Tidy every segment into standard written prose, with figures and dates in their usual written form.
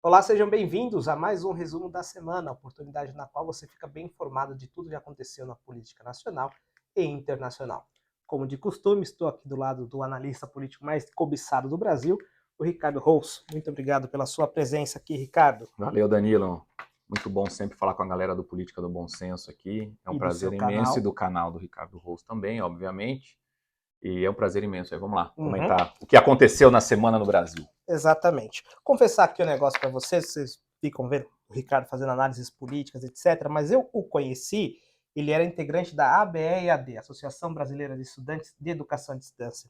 Olá, sejam bem-vindos a mais um resumo da semana, a oportunidade na qual você fica bem informado de tudo que aconteceu na política nacional e internacional. Como de costume, estou aqui do lado do analista político mais cobiçado do Brasil, o Ricardo Rous. Muito obrigado pela sua presença aqui, Ricardo. Valeu, Danilo. Muito bom sempre falar com a galera do Política do Bom Senso aqui. É um E do seu prazer imenso e canal. do canal do Ricardo Rous também, obviamente. E é um prazer imenso. Aí vamos lá, Uhum, comentar o que aconteceu na semana no Brasil. exatamente. Confessar aqui um negócio para vocês ficam vendo o Ricardo fazendo análises políticas, etc., mas eu o conheci, ele era integrante da ABE-EAD, Associação Brasileira de Estudantes de Educação à Distância.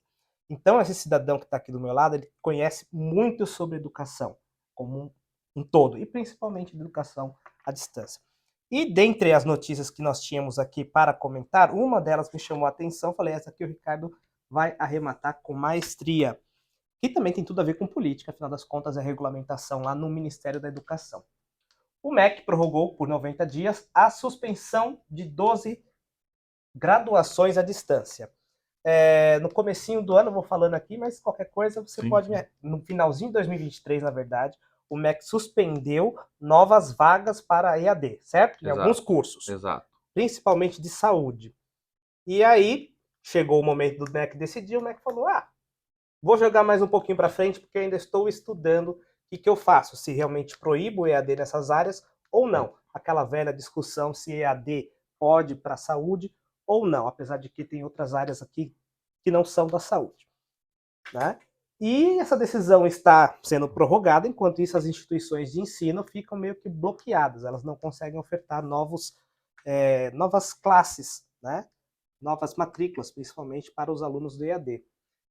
Então, esse cidadão que está aqui do meu lado, ele conhece muito sobre educação, como um todo, e principalmente de educação à distância. E dentre as notícias que nós tínhamos aqui para comentar, uma delas me chamou a atenção, falei, essa aqui o Ricardo vai arrematar com maestria, que também tem tudo a ver com política, afinal das contas é regulamentação lá no Ministério da Educação. O MEC prorrogou por 90 dias a suspensão de 12 graduações à distância. No comecinho do ano, vou falando aqui, mas qualquer coisa você Sim, pode... sim. No finalzinho de 2023, na verdade, o MEC suspendeu novas vagas para a EAD, certo? Em alguns Exato, cursos, exato. principalmente de saúde. E aí, chegou o momento do MEC decidir, o MEC falou, vou jogar mais um pouquinho para frente, porque ainda estou estudando o que eu faço, se realmente proíbo o EAD nessas áreas ou não. Aquela velha discussão se EAD pode para a saúde ou não, apesar de que tem outras áreas aqui que não são da saúde, né? E essa decisão está sendo prorrogada, enquanto isso as instituições de ensino ficam meio que bloqueadas, elas não conseguem ofertar novas classes, né? Novas matrículas, principalmente para os alunos do EAD.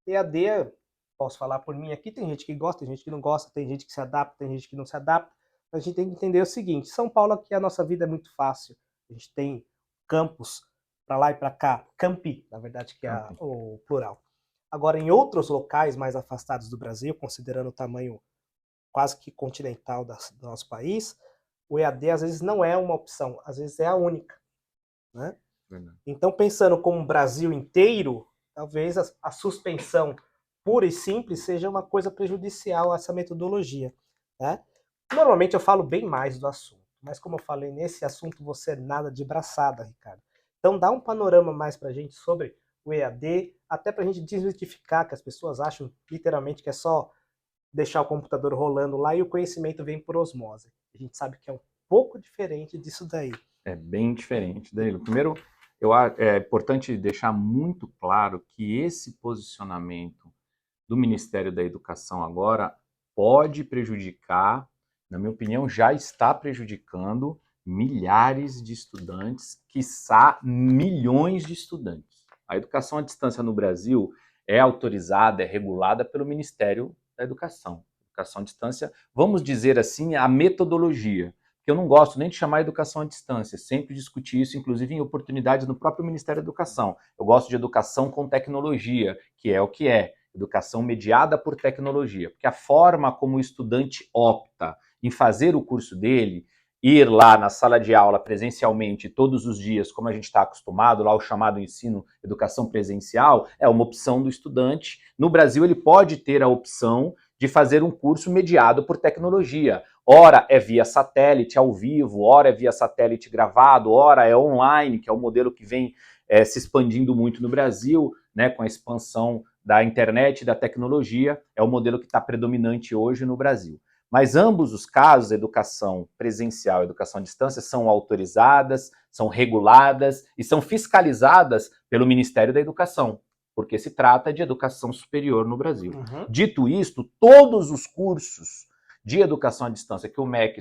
EAD, posso falar por mim aqui, tem gente que gosta, tem gente que não gosta, tem gente que se adapta, tem gente que não se adapta. A gente tem que entender o seguinte, São Paulo aqui a nossa vida é muito fácil. A gente tem campus para lá e para cá, campi, na verdade que é Campi. o plural. Agora, em outros locais mais afastados do Brasil, considerando o tamanho quase que continental do nosso país, o EAD às vezes não é uma opção, às vezes é a única, né? Verdade. Então, pensando como o Brasil inteiro, talvez a suspensão pura e simples seja uma coisa prejudicial a essa metodologia, né? Normalmente eu falo bem mais do assunto, mas como eu falei, nesse assunto você é nada de braçada, Ricardo. Então dá um panorama mais para a gente sobre o EAD, até para a gente desmitificar que as pessoas acham literalmente que é só deixar o computador rolando lá e o conhecimento vem por osmose. A gente sabe que é um pouco diferente disso daí. É bem diferente, Danilo. Primeiro, é importante deixar muito claro que esse posicionamento do Ministério da Educação agora pode prejudicar, na minha opinião, já está prejudicando milhares de estudantes, quiçá milhões de estudantes. A educação à distância no Brasil é autorizada, é regulada pelo Ministério da Educação. Educação à distância, vamos dizer assim, a metodologia, que eu não gosto nem de chamar educação à distância, sempre discuti isso, inclusive em oportunidades no próprio Ministério da Educação. Eu gosto de educação com tecnologia, que é o que é. Educação mediada por tecnologia, porque a forma como o estudante opta em fazer o curso dele, ir lá na sala de aula presencialmente todos os dias, como a gente está acostumado, lá o chamado ensino educação presencial, é uma opção do estudante. No Brasil, ele pode ter a opção de fazer um curso mediado por tecnologia. Ora é via satélite ao vivo, ora é via satélite gravado, ora é online, que é o modelo que vem se expandindo muito no Brasil, né, com a expansão da internet e da tecnologia, é o modelo que está predominante hoje no Brasil. Mas ambos os casos, educação presencial e educação à distância, são autorizadas, são reguladas e são fiscalizadas pelo Ministério da Educação, porque se trata de educação superior no Brasil. Uhum. Dito isto, todos os cursos de educação à distância que o MEC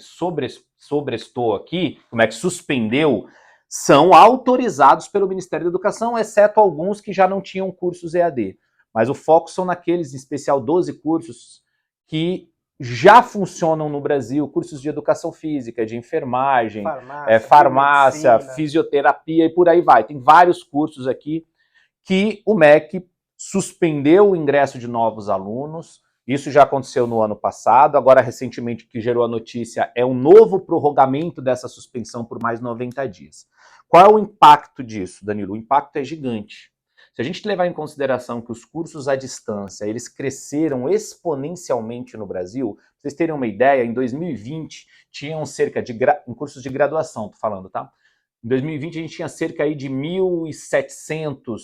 sobrestou aqui, o MEC suspendeu, são autorizados pelo Ministério da Educação, exceto alguns que já não tinham cursos EAD. Mas o foco são naqueles, em especial 12 cursos, que já funcionam no Brasil, cursos de educação física, de enfermagem, farmácia, Biomedicina. fisioterapia e por aí vai. Tem vários cursos aqui que o MEC suspendeu o ingresso de novos alunos. Isso já aconteceu no ano passado, agora recentemente o que gerou a notícia é um novo prorrogamento dessa suspensão por mais 90 dias. Qual é o impacto disso, Danilo? O impacto é gigante. Se a gente levar em consideração que os cursos à distância, eles cresceram exponencialmente no Brasil, pra vocês terem uma ideia, em 2020 tinham cerca de, em cursos de graduação, tô falando, tá? Em 2020 a gente tinha cerca aí de 1.700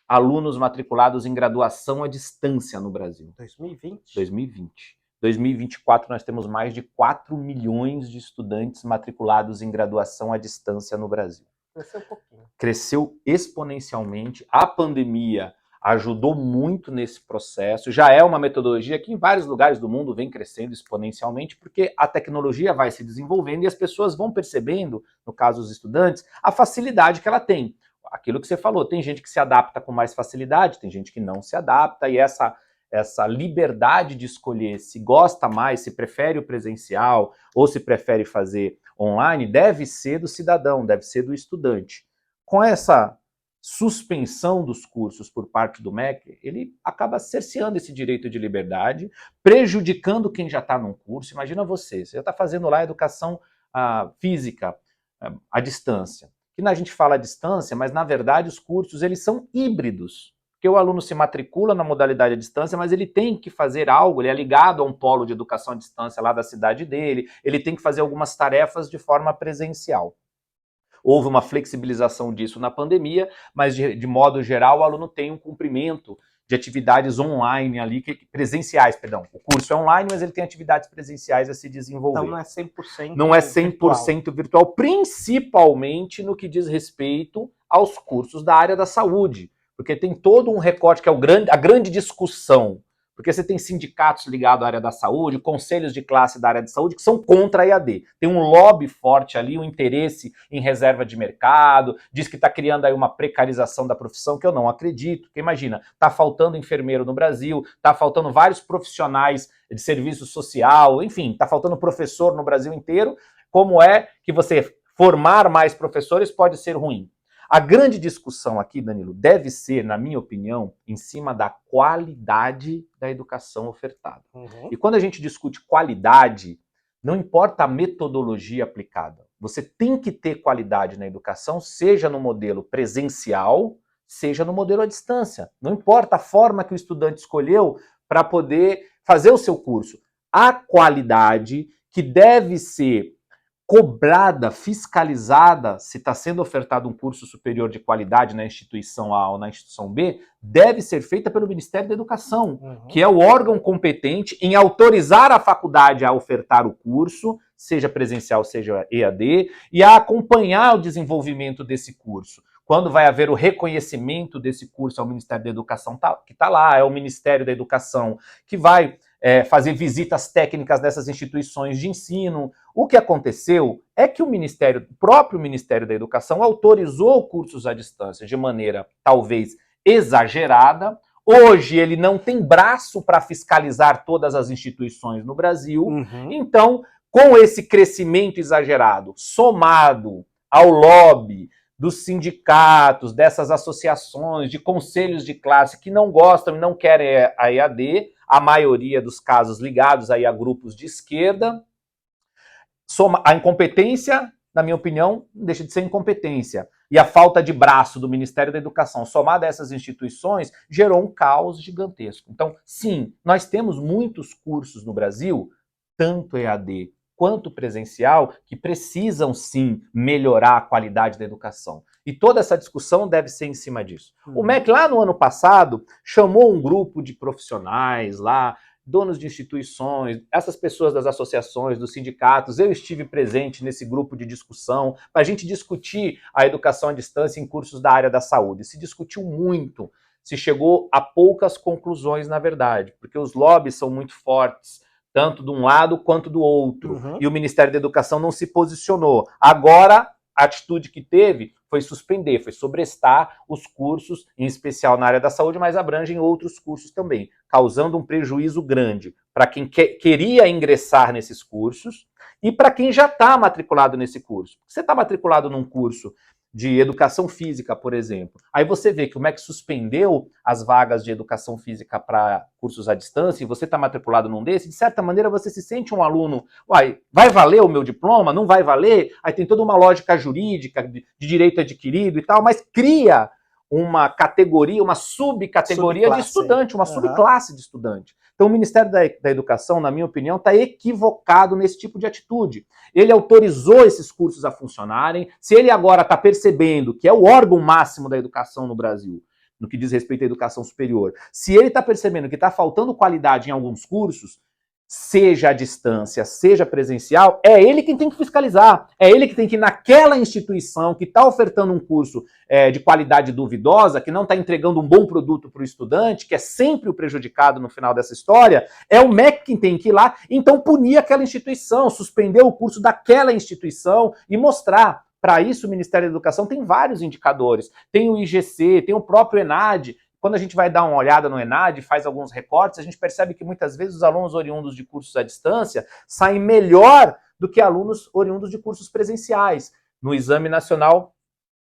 alunos matriculados em graduação à distância no Brasil. 2020? 2020. 2024 nós temos mais de 4 milhões de estudantes matriculados em graduação à distância no Brasil. Cresceu um pouquinho. Cresceu exponencialmente. A pandemia ajudou muito nesse processo. Já é uma metodologia que em vários lugares do mundo vem crescendo exponencialmente, porque a tecnologia vai se desenvolvendo e as pessoas vão percebendo, no caso os estudantes, a facilidade que ela tem. Aquilo que você falou, tem gente que se adapta com mais facilidade, tem gente que não se adapta, e essa liberdade de escolher se gosta mais, se prefere o presencial ou se prefere fazer online, deve ser do cidadão, deve ser do estudante. Com essa suspensão dos cursos por parte do MEC, ele acaba cerceando esse direito de liberdade, prejudicando quem já está num curso. Imagina você já está fazendo lá educação física à distância. Que a gente fala à distância, mas na verdade os cursos eles são híbridos. Porque o aluno se matricula na modalidade à distância, mas ele tem que fazer algo, ele é ligado a um polo de educação à distância lá da cidade dele, ele tem que fazer algumas tarefas de forma presencial. Houve uma flexibilização disso na pandemia, mas de modo geral o aluno tem um cumprimento de atividades online ali, presenciais, perdão. O curso é online, mas ele tem atividades presenciais a se desenvolver. Então não é 100% não é 100% virtual, principalmente no que diz respeito aos cursos da área da saúde. Porque tem todo um recorte que é a grande discussão. Porque você tem sindicatos ligados à área da saúde, conselhos de classe da área de saúde que são contra a EAD. Tem um lobby forte ali, um interesse em reserva de mercado, diz que está criando aí uma precarização da profissão, que eu não acredito. Porque imagina, está faltando enfermeiro no Brasil, está faltando vários profissionais de serviço social, enfim, está faltando professor no Brasil inteiro. Como é que você formar mais professores pode ser ruim? A grande discussão aqui, Danilo, deve ser, na minha opinião, em cima da qualidade da educação ofertada. E quando a gente discute qualidade, não importa a metodologia aplicada. Você tem que ter qualidade na educação, seja no modelo presencial, seja no modelo à distância. Não importa a forma que o estudante escolheu para poder fazer o seu curso. A qualidade que deve ser cobrada, fiscalizada, se está sendo ofertado um curso superior de qualidade na instituição A ou na instituição B, deve ser feita pelo Ministério da Educação, que é o órgão competente em autorizar a faculdade a ofertar o curso, seja presencial, seja EAD, e a acompanhar o desenvolvimento desse curso. Quando vai haver o reconhecimento desse curso ao Ministério da Educação, que está lá, é o Ministério da Educação, que vai fazer visitas técnicas nessas instituições de ensino. O que aconteceu é que o próprio Ministério da Educação autorizou cursos à distância de maneira talvez exagerada. Hoje ele não tem braço para fiscalizar todas as instituições no Brasil. Então, com esse crescimento exagerado, somado ao lobby dos sindicatos, dessas associações, de conselhos de classe que não gostam e não querem a EAD, a maioria dos casos ligados aí a grupos de esquerda, a incompetência, na minha opinião, não deixa de ser incompetência. E a falta de braço do Ministério da Educação, somada a essas instituições, gerou um caos gigantesco. Então, sim, nós temos muitos cursos no Brasil, tanto EAD quanto presencial, que precisam sim melhorar a qualidade da educação. E toda essa discussão deve ser em cima disso. O MEC, lá no ano passado, chamou um grupo de profissionais lá, donos de instituições, essas pessoas das associações, dos sindicatos. Eu estive presente nesse grupo de discussão para a gente discutir a educação à distância em cursos da área da saúde. Se discutiu muito, se chegou a poucas conclusões, na verdade, porque os lobbies são muito fortes, tanto de um lado quanto do outro. E o Ministério da Educação não se posicionou. Agora, a atitude que teve foi suspender, foi sobrestar os cursos, em especial na área da saúde, mas abrangem outros cursos também, causando um prejuízo grande para quem queria ingressar nesses cursos e para quem já está matriculado nesse curso. Você está matriculado num curso de educação física, por exemplo. Aí você vê que o MEC suspendeu as vagas de educação física para cursos à distância e você está matriculado num desse, de certa maneira você se sente um aluno, vai valer o meu diploma? Não vai valer? Aí tem toda uma lógica jurídica de direito adquirido e tal, mas cria uma categoria, uma subcategoria de estudante, uma subclasse de estudante. Então, o Ministério da Educação, na minha opinião, está equivocado nesse tipo de atitude. Ele autorizou esses cursos a funcionarem. Se ele agora está percebendo que é o órgão máximo da educação no Brasil, no que diz respeito à educação superior, se ele está percebendo que está faltando qualidade em alguns cursos, seja à distância, seja presencial, é ele quem tem que fiscalizar. É ele que tem que ir naquela instituição que está ofertando um curso de qualidade duvidosa, que não está entregando um bom produto para o estudante, que é sempre o prejudicado no final dessa história, é o MEC quem tem que ir lá, então punir aquela instituição, suspender o curso daquela instituição e mostrar. Para isso, o Ministério da Educação tem vários indicadores. Tem o IGC, tem o próprio ENAD. Quando a gente vai dar uma olhada no ENAD, faz alguns recortes, a gente percebe que muitas vezes os alunos oriundos de cursos à distância saem melhor do que alunos oriundos de cursos presenciais, no Exame Nacional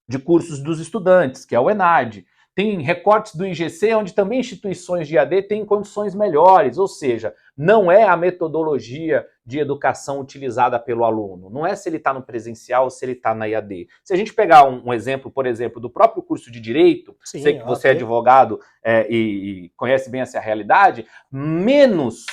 de Cursos dos Estudantes, que é o ENAD. Tem recortes do IGC, onde também instituições de EAD têm condições melhores, ou seja, não é a metodologia de educação utilizada pelo aluno, não é se ele está no presencial ou se ele está na EAD. Se a gente pegar um exemplo, por exemplo, do próprio curso de Direito, sim, sei que você é advogado e conhece bem essa realidade, menos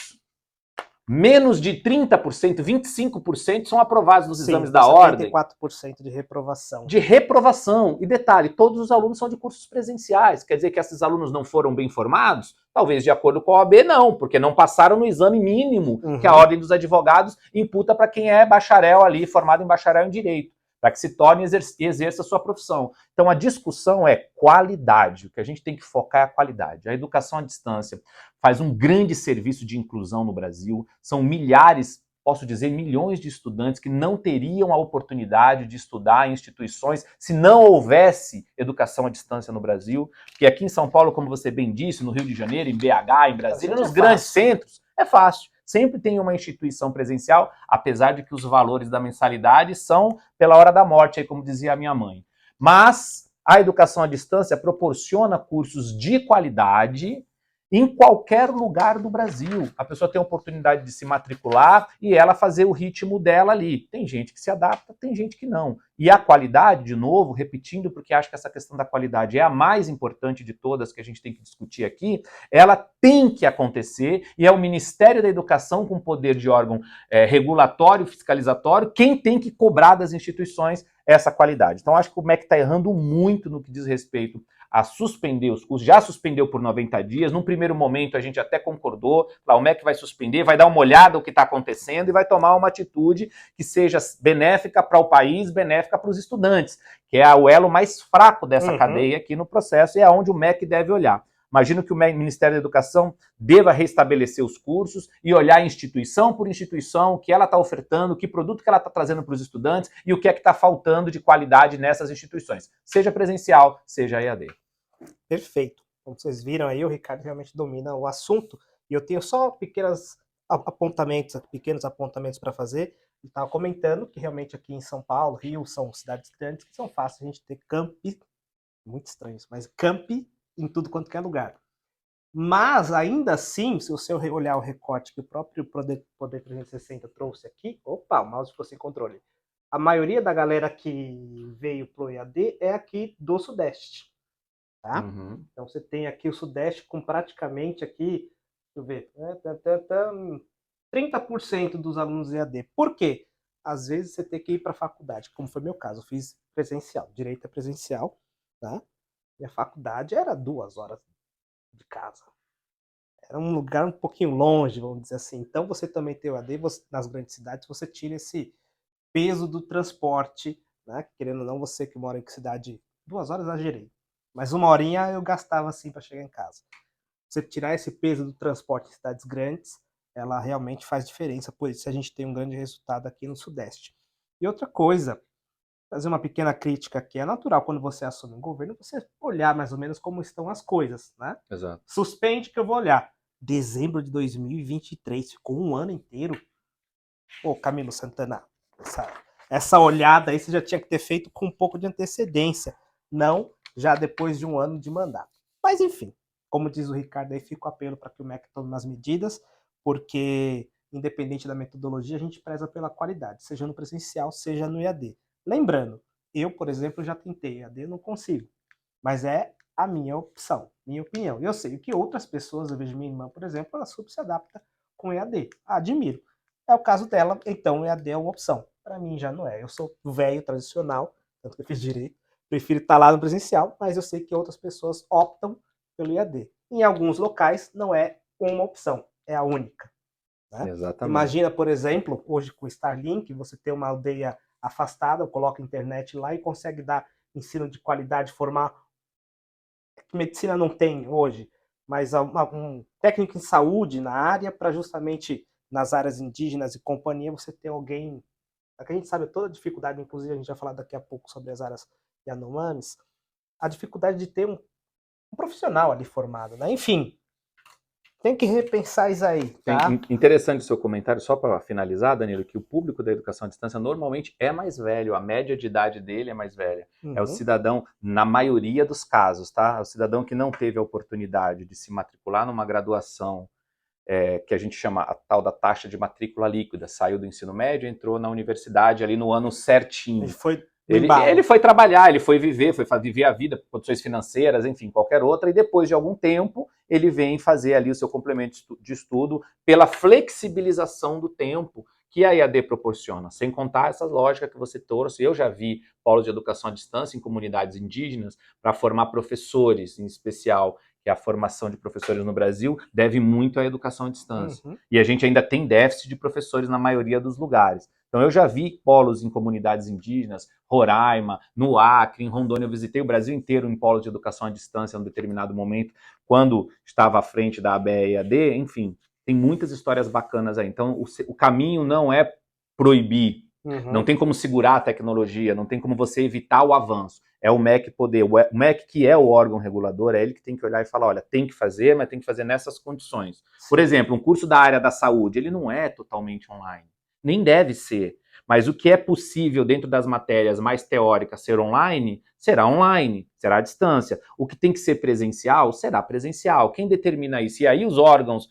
de 30%, 25% são aprovados nos exames da ordem. 74% de reprovação. De reprovação. E detalhe, todos os alunos são de cursos presenciais. Quer dizer que esses alunos não foram bem formados? Talvez de acordo com a OAB não, porque não passaram no exame mínimo que a Ordem dos Advogados imputa para quem é bacharel ali, formado em bacharel em Direito, para que se torne e exerça a sua profissão. Então a discussão é qualidade. O que a gente tem que focar é a qualidade. A educação à distância faz um grande serviço de inclusão no Brasil. São milhares, posso dizer, milhões de estudantes que não teriam a oportunidade de estudar em instituições se não houvesse educação à distância no Brasil. Porque aqui em São Paulo, como você bem disse, no Rio de Janeiro, em BH, em Brasília, nos grandes centros, é fácil. Sempre tem uma instituição presencial, apesar de que os valores da mensalidade são pela hora da morte, aí, como dizia a minha mãe. Mas a educação à distância proporciona cursos de qualidade em qualquer lugar do Brasil. A pessoa tem a oportunidade de se matricular e ela fazer o ritmo dela ali. Tem gente que se adapta, tem gente que não. E a qualidade, de novo, repetindo, porque acho que essa questão da qualidade é a mais importante de todas que a gente tem que discutir aqui, ela tem que acontecer e é o Ministério da Educação, com poder de órgão regulatório, fiscalizatório, quem tem que cobrar das instituições essa qualidade. Então acho que o MEC está errando muito no que diz respeito a suspender os cursos, já suspendeu por 90 dias, num primeiro momento a gente até concordou, o MEC vai suspender, vai dar uma olhada no que está acontecendo e vai tomar uma atitude que seja benéfica para o país, benéfica para os estudantes, que é o elo mais fraco dessa cadeia aqui no processo e é onde o MEC deve olhar. Imagino que o Ministério da Educação deva restabelecer os cursos e olhar instituição por instituição, o que ela está ofertando, que produto que ela está trazendo para os estudantes e o que é que está faltando de qualidade nessas instituições, seja presencial, seja EAD. Perfeito. Como vocês viram aí, o Ricardo realmente domina o assunto e eu tenho só pequenos apontamentos para fazer. Ele estava comentando que realmente aqui em São Paulo, Rio, são cidades grandes que são fáceis a gente ter campi, muito estranho isso, mas campi em tudo quanto que é lugar. Mas, ainda assim, se você olhar o recorte que o próprio Poder 360 trouxe aqui, opa, o mouse ficou sem controle. A maioria da galera que veio pro EAD é aqui do Sudeste. Tá? Então você tem aqui o Sudeste com praticamente aqui, deixa eu ver, 30% dos alunos EAD. Por quê? Às vezes você tem que ir para a faculdade, como foi meu caso, eu fiz presencial, direito é presencial, tá? E a faculdade era 2 horas de casa. Era um lugar um pouquinho longe, vamos dizer assim. Então você também tem o EAD, nas grandes cidades você tira esse peso do transporte, né? Querendo ou não, você que mora em cidade, 2 horas exagerei. Mas 1 horinha eu gastava assim para chegar em casa. Você tirar esse peso do transporte em cidades grandes, ela realmente faz diferença. Por isso a gente tem um grande resultado aqui no Sudeste. E outra coisa, fazer uma pequena crítica aqui. É natural quando você assume um governo, você olhar mais ou menos como estão as coisas, né? Exato. Suspende que eu vou olhar. Dezembro de 2023, ficou um ano inteiro. Pô, Camilo Santana, essa olhada aí você já tinha que ter feito com um pouco de antecedência. Não já depois de um ano de mandato. Mas enfim, como diz o Ricardo aí, fica o apelo para que o MEC tome umas medidas, porque independente da metodologia, a gente preza pela qualidade, seja no presencial, seja no EAD. Lembrando, eu, por exemplo, já tentei EAD, não consigo. Mas é a minha opção, minha opinião. E eu sei que outras pessoas, eu vejo minha irmã, por exemplo, ela super se adapta com EAD. Admiro. É o caso dela, então EAD é uma opção. Para mim já não é. Eu sou velho, tradicional, tanto que eu fiz direito, prefiro estar lá no presencial, mas eu sei que outras pessoas optam pelo EAD. Em alguns locais não é uma opção, é a única. Né? Exatamente. Imagina, por exemplo, hoje com o Starlink, você tem uma aldeia afastada, coloca a internet lá e consegue dar ensino de qualidade, formar. Medicina não tem hoje, mas um técnico em saúde na área para justamente nas áreas indígenas e companhia você ter alguém. A gente sabe toda a dificuldade, inclusive a gente vai falar daqui a pouco sobre as áreas Yanomamis, a dificuldade de ter um profissional ali formado, né? Enfim, tem que repensar isso aí, tá? Interessante o seu comentário, só para finalizar, Danilo, que o público da educação à distância normalmente é mais velho, a média de idade dele é mais velha. É o cidadão, na maioria dos casos, tá? É o cidadão que não teve a oportunidade de se matricular numa graduação, que a gente chama a tal da taxa de matrícula líquida, saiu do ensino médio, entrou na universidade ali no ano certinho. Ele foi trabalhar, ele foi viver a vida, condições financeiras, enfim, qualquer outra, e depois de algum tempo ele vem fazer ali o seu complemento de estudo pela flexibilização do tempo que a EAD proporciona, sem contar essa lógica que você trouxe. Eu já vi polos de educação à distância em comunidades indígenas para formar professores, em especial, que a formação de professores no Brasil deve muito à educação à distância. E a gente ainda tem déficit de professores na maioria dos lugares. Então eu já vi polos em comunidades indígenas, Roraima, no Acre, em Rondônia, eu visitei o Brasil inteiro em polos de educação à distância em um determinado momento, quando estava à frente da ABE-EAD, enfim, tem muitas histórias bacanas aí. Então o caminho não é proibir, não tem como segurar a tecnologia, não tem como você evitar o avanço. É o MEC poder, o MEC que é o órgão regulador, é ele que tem que olhar e falar, olha, tem que fazer, mas tem que fazer nessas condições. Por exemplo, um curso da área da saúde, ele não é totalmente online. Nem deve ser. Mas o que é possível dentro das matérias mais teóricas ser online, será à distância. O que tem que ser presencial, será presencial. Quem determina isso? E aí os órgãos,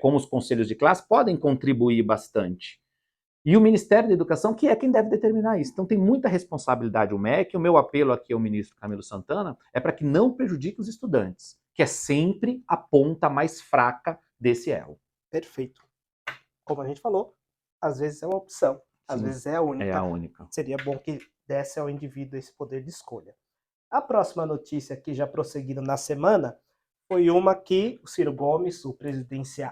como os conselhos de classe, podem contribuir bastante. E o Ministério da Educação, que é quem deve determinar isso. Então tem muita responsabilidade o MEC. O meu apelo aqui ao ministro Camilo Santana é para que não prejudique os estudantes, que é sempre a ponta mais fraca desse elo. Perfeito. Como a gente falou, às vezes é uma opção, às vezes é a única. É a única. Seria bom que desse ao indivíduo esse poder de escolha. A próxima notícia aqui, já prosseguindo na semana, foi uma que o Ciro Gomes, o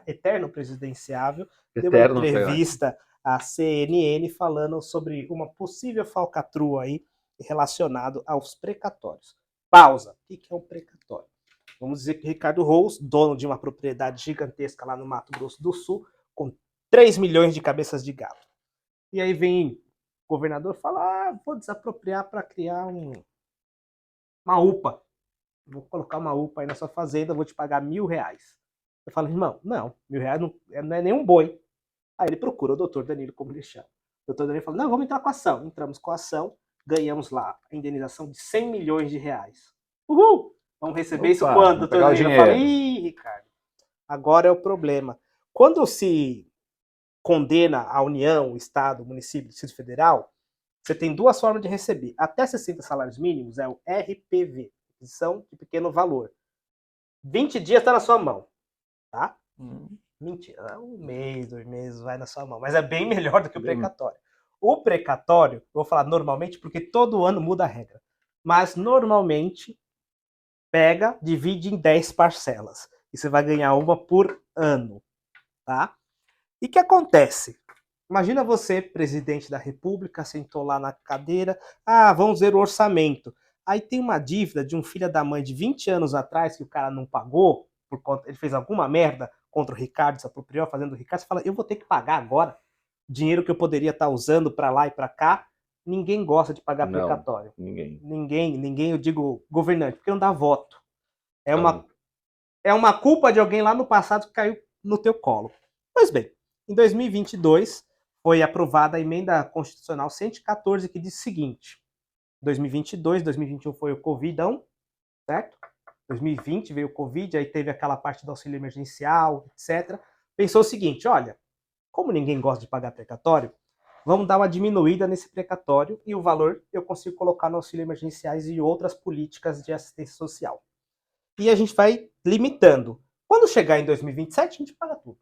eterno presidenciável, deu uma entrevista à CNN falando sobre uma possível falcatrua aí relacionado aos precatórios. Pausa. O que é um precatório? Vamos dizer que Ricardo Rous, dono de uma propriedade gigantesca lá no Mato Grosso do Sul, com 3 milhões de cabeças de gado. E aí vem o governador e fala, vou desapropriar para criar uma UPA. Vou colocar uma UPA aí na sua fazenda, vou te pagar R$1.000. Eu falo, irmão, não, R$1.000 não é nem um boi. Aí ele procura o doutor Danilo, como ele chama. O doutor Danilo fala, não, vamos entrar com a ação. Entramos com a ação, ganhamos lá a indenização de R$100 milhões. Uhul! Vamos receber isso quando, doutor Danilo? Eu falo, ih, Ricardo, agora é o problema. Quando se condena a União, o Estado, o município, o Distrito Federal, você tem duas formas de receber. Até 60 salários mínimos é o RPV, requisição de pequeno valor. 20 dias está na sua mão, tá? Mentira, 1 mês, 2 meses vai na sua mão, mas é bem melhor do que o precatório. O precatório, eu vou falar normalmente porque todo ano muda a regra, mas normalmente pega, divide em 10 parcelas e você vai ganhar uma por ano, tá? E o que acontece? Imagina você, presidente da República, sentou lá na cadeira, vamos ver o orçamento. Aí tem uma dívida de um filho da mãe de 20 anos atrás que o cara não pagou, por conta, ele fez alguma merda contra o Ricardo, se apropriou fazendo o Ricardo, você fala, eu vou ter que pagar agora dinheiro que eu poderia estar usando para lá e para cá. Ninguém gosta de pagar precatório. Ninguém, eu digo governante, porque não dá voto. É uma culpa de alguém lá no passado que caiu no teu colo. Pois bem, em 2022 foi aprovada a emenda constitucional 114, que diz o seguinte: 2022, 2021 foi o Covidão, certo? 2020 veio o Covid, aí teve aquela parte do auxílio emergencial, etc. Pensou o seguinte, olha, como ninguém gosta de pagar precatório, vamos dar uma diminuída nesse precatório e o valor eu consigo colocar no auxílio emergenciais e outras políticas de assistência social. e a gente vai limitando. Quando chegar em 2027, a gente paga tudo.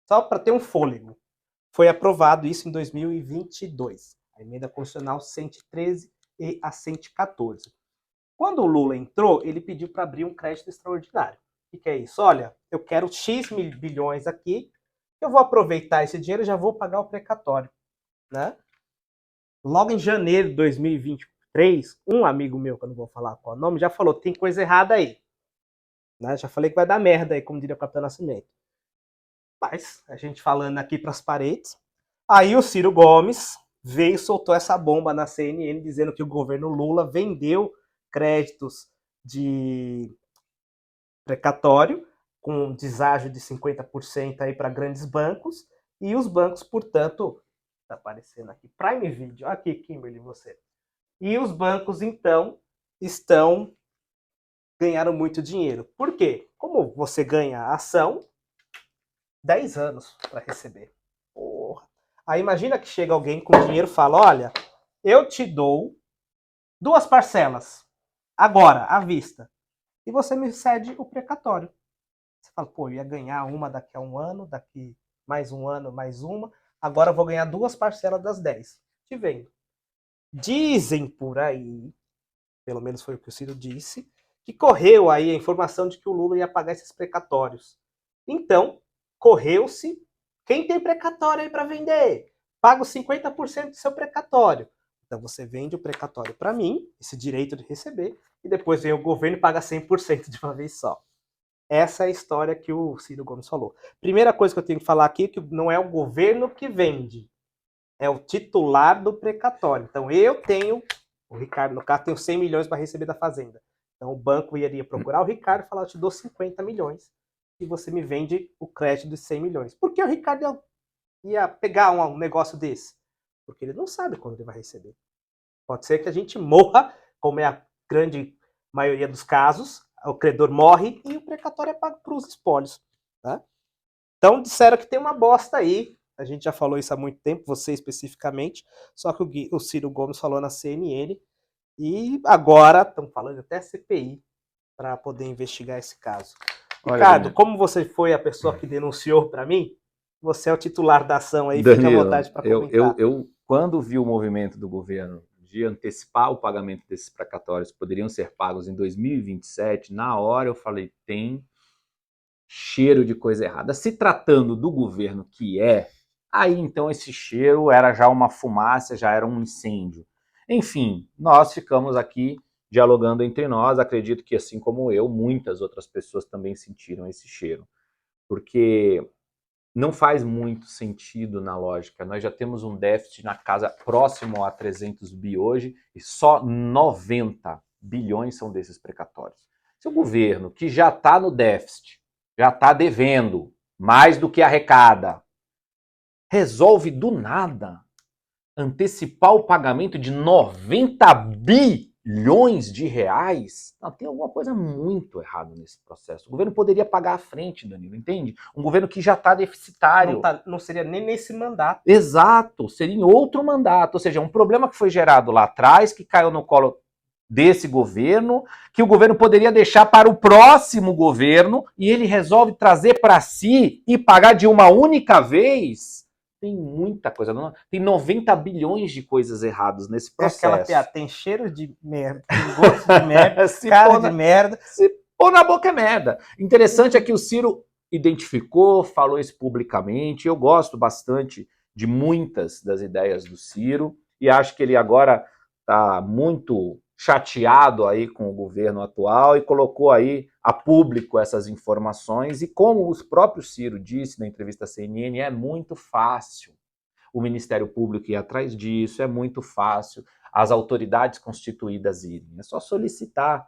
Só para ter um fôlego. Foi aprovado isso em 2022. A emenda constitucional 113 e a 114. Quando o Lula entrou, ele pediu para abrir um crédito extraordinário. O que é isso? Olha, eu quero X bilhões aqui, eu vou aproveitar esse dinheiro e já vou pagar o precatório. Né? Logo em janeiro de 2023, um amigo meu, que eu não vou falar qual é o nome, já falou, tem coisa errada aí. Né? Já falei que vai dar merda aí, como diria o Capitão Nascimento. Mas, a gente falando aqui para as paredes, aí o Ciro Gomes veio e soltou essa bomba na CNN, dizendo que o governo Lula vendeu créditos de precatório, com deságio de 50% aí para grandes bancos, e os bancos, portanto, está aparecendo aqui, Prime Video, aqui, Kimberly, você. E os bancos, então, ganharam muito dinheiro. Por quê? Como você ganha a ação, 10 anos para receber. Porra. Aí imagina que chega alguém com dinheiro e fala, olha, eu te dou 2 parcelas, agora, à vista, e você me cede o precatório. Você fala, pô, eu ia ganhar uma daqui a um ano, daqui mais um ano, mais uma, agora eu vou ganhar 2 parcelas das 10. Te vendo. Dizem por aí, pelo menos foi o que o Ciro disse, que correu aí a informação de que o Lula ia pagar esses precatórios. Então, correu-se, quem tem precatório aí para vender? Paga os 50% do seu precatório. Então você vende o precatório para mim, esse direito de receber, e depois vem o governo e paga 100% de uma vez só. Essa é a história que o Ciro Gomes falou. Primeira coisa que eu tenho que falar aqui é que não é o governo que vende, é o titular do precatório. Então eu tenho, o Ricardo, no caso, tenho 100 milhões para receber da Fazenda. Então o banco iria procurar o Ricardo e falar, eu te dou 50 milhões e você me vende o crédito de 100 milhões. Por que o Ricardo ia pegar um negócio desse? Porque ele não sabe quando ele vai receber. Pode ser que a gente morra, como é a grande maioria dos casos, o credor morre e o precatório é pago para os espólios. Tá? Então disseram que tem uma bosta aí, a gente já falou isso há muito tempo, você especificamente, só que o Ciro Gomes falou na CNN e agora estão falando até CPI para poder investigar esse caso. Olha, Ricardo, Danilo, como você foi a pessoa que denunciou para mim, você é o titular da ação aí, fica à Danilo, vontade para eu, comentar. eu, eu, quando vi o movimento do governo de antecipar o pagamento desses precatórios que poderiam ser pagos em 2027, na hora eu falei, tem cheiro de coisa errada. Se tratando do governo que é, aí então esse cheiro era já uma fumaça, já era um incêndio. Enfim, nós ficamos aqui dialogando entre nós, acredito que assim como eu, muitas outras pessoas também sentiram esse cheiro, porque não faz muito sentido na lógica. Nós já temos um déficit na casa próximo a 300 bi hoje e só 90 bilhões são desses precatórios. Se o governo, que já está no déficit, já está devendo mais do que arrecada, resolve do nada antecipar o pagamento de 90 bilhões de reais, não, tem alguma coisa muito errada nesse processo. O governo poderia pagar à frente, Danilo, entende? Um governo que já está deficitário. Não seria nem nesse mandato. Exato, seria em outro mandato, ou seja, um problema que foi gerado lá atrás, que caiu no colo desse governo, que o governo poderia deixar para o próximo governo, e ele resolve trazer para si e pagar de uma única vez. Tem muita coisa, tem 90 bilhões de coisas erradas nesse processo. É aquela piada, tem cheiro de merda, tem gosto de merda, cara de merda. Se pôr na boca é merda. Interessante é que o Ciro identificou, falou isso publicamente, eu gosto bastante de muitas das ideias do Ciro, e acho que ele agora está muito chateado aí com o governo atual e colocou aí a público essas informações, e como o próprio Ciro disse na entrevista à CNN, é muito fácil o Ministério Público ir atrás disso, é muito fácil as autoridades constituídas irem, é só solicitar.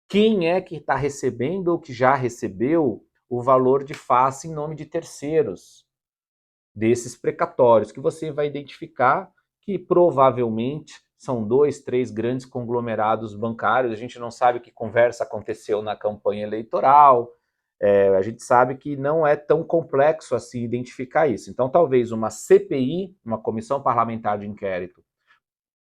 Quem é que está recebendo ou que já recebeu o valor de face em nome de terceiros desses precatórios, que você vai identificar que provavelmente são 2, 3 grandes conglomerados bancários. A gente não sabe que conversa aconteceu na campanha eleitoral, a gente sabe que não é tão complexo assim identificar isso. Então, talvez uma CPI, uma comissão parlamentar de inquérito,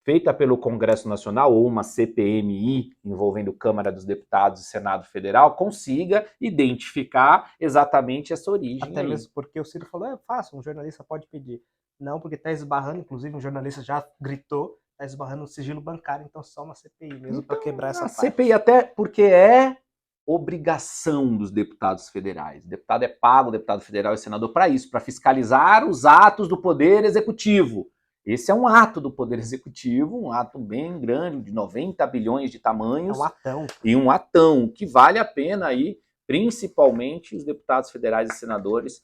feita pelo Congresso Nacional, ou uma CPMI, envolvendo Câmara dos Deputados e Senado Federal, consiga identificar exatamente essa origem. Até aí. mesmo porque o Ciro falou, é fácil, um jornalista pode pedir. Não, porque está esbarrando, inclusive um jornalista já gritou, está esbarrando no sigilo bancário, então só uma CPI mesmo para quebrar essa parte. CPI até porque é obrigação dos deputados federais. O deputado é pago, o deputado federal e senador para isso, para fiscalizar os atos do Poder Executivo. Esse é um ato do Poder Executivo, um ato bem grande, de 90 bilhões de tamanhos. É um atão. E um atão, que vale a pena aí, principalmente os deputados federais e senadores,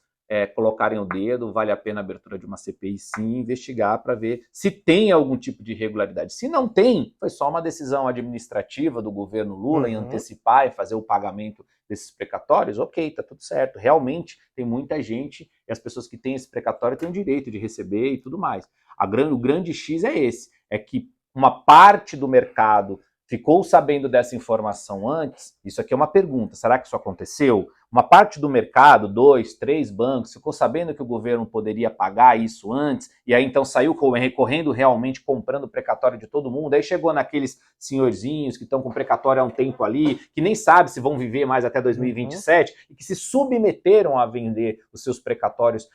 colocarem o dedo, vale a pena a abertura de uma CPI sim, investigar para ver se tem algum tipo de irregularidade. Se não tem, foi só uma decisão administrativa do governo Lula em antecipar e fazer o pagamento desses precatórios, ok, tá tudo certo. Realmente tem muita gente e as pessoas que têm esse precatório têm o direito de receber e tudo mais. O grande X é esse, é que uma parte do mercado ficou sabendo dessa informação antes. Isso aqui é uma pergunta, será que isso aconteceu? Uma parte do mercado, 2, 3 bancos, ficou sabendo que o governo poderia pagar isso antes, e aí então saiu recorrendo realmente, comprando o precatório de todo mundo, aí chegou naqueles senhorzinhos que estão com precatório há um tempo ali, que nem sabe se vão viver mais até 2027, e que se submeteram a vender os seus precatórios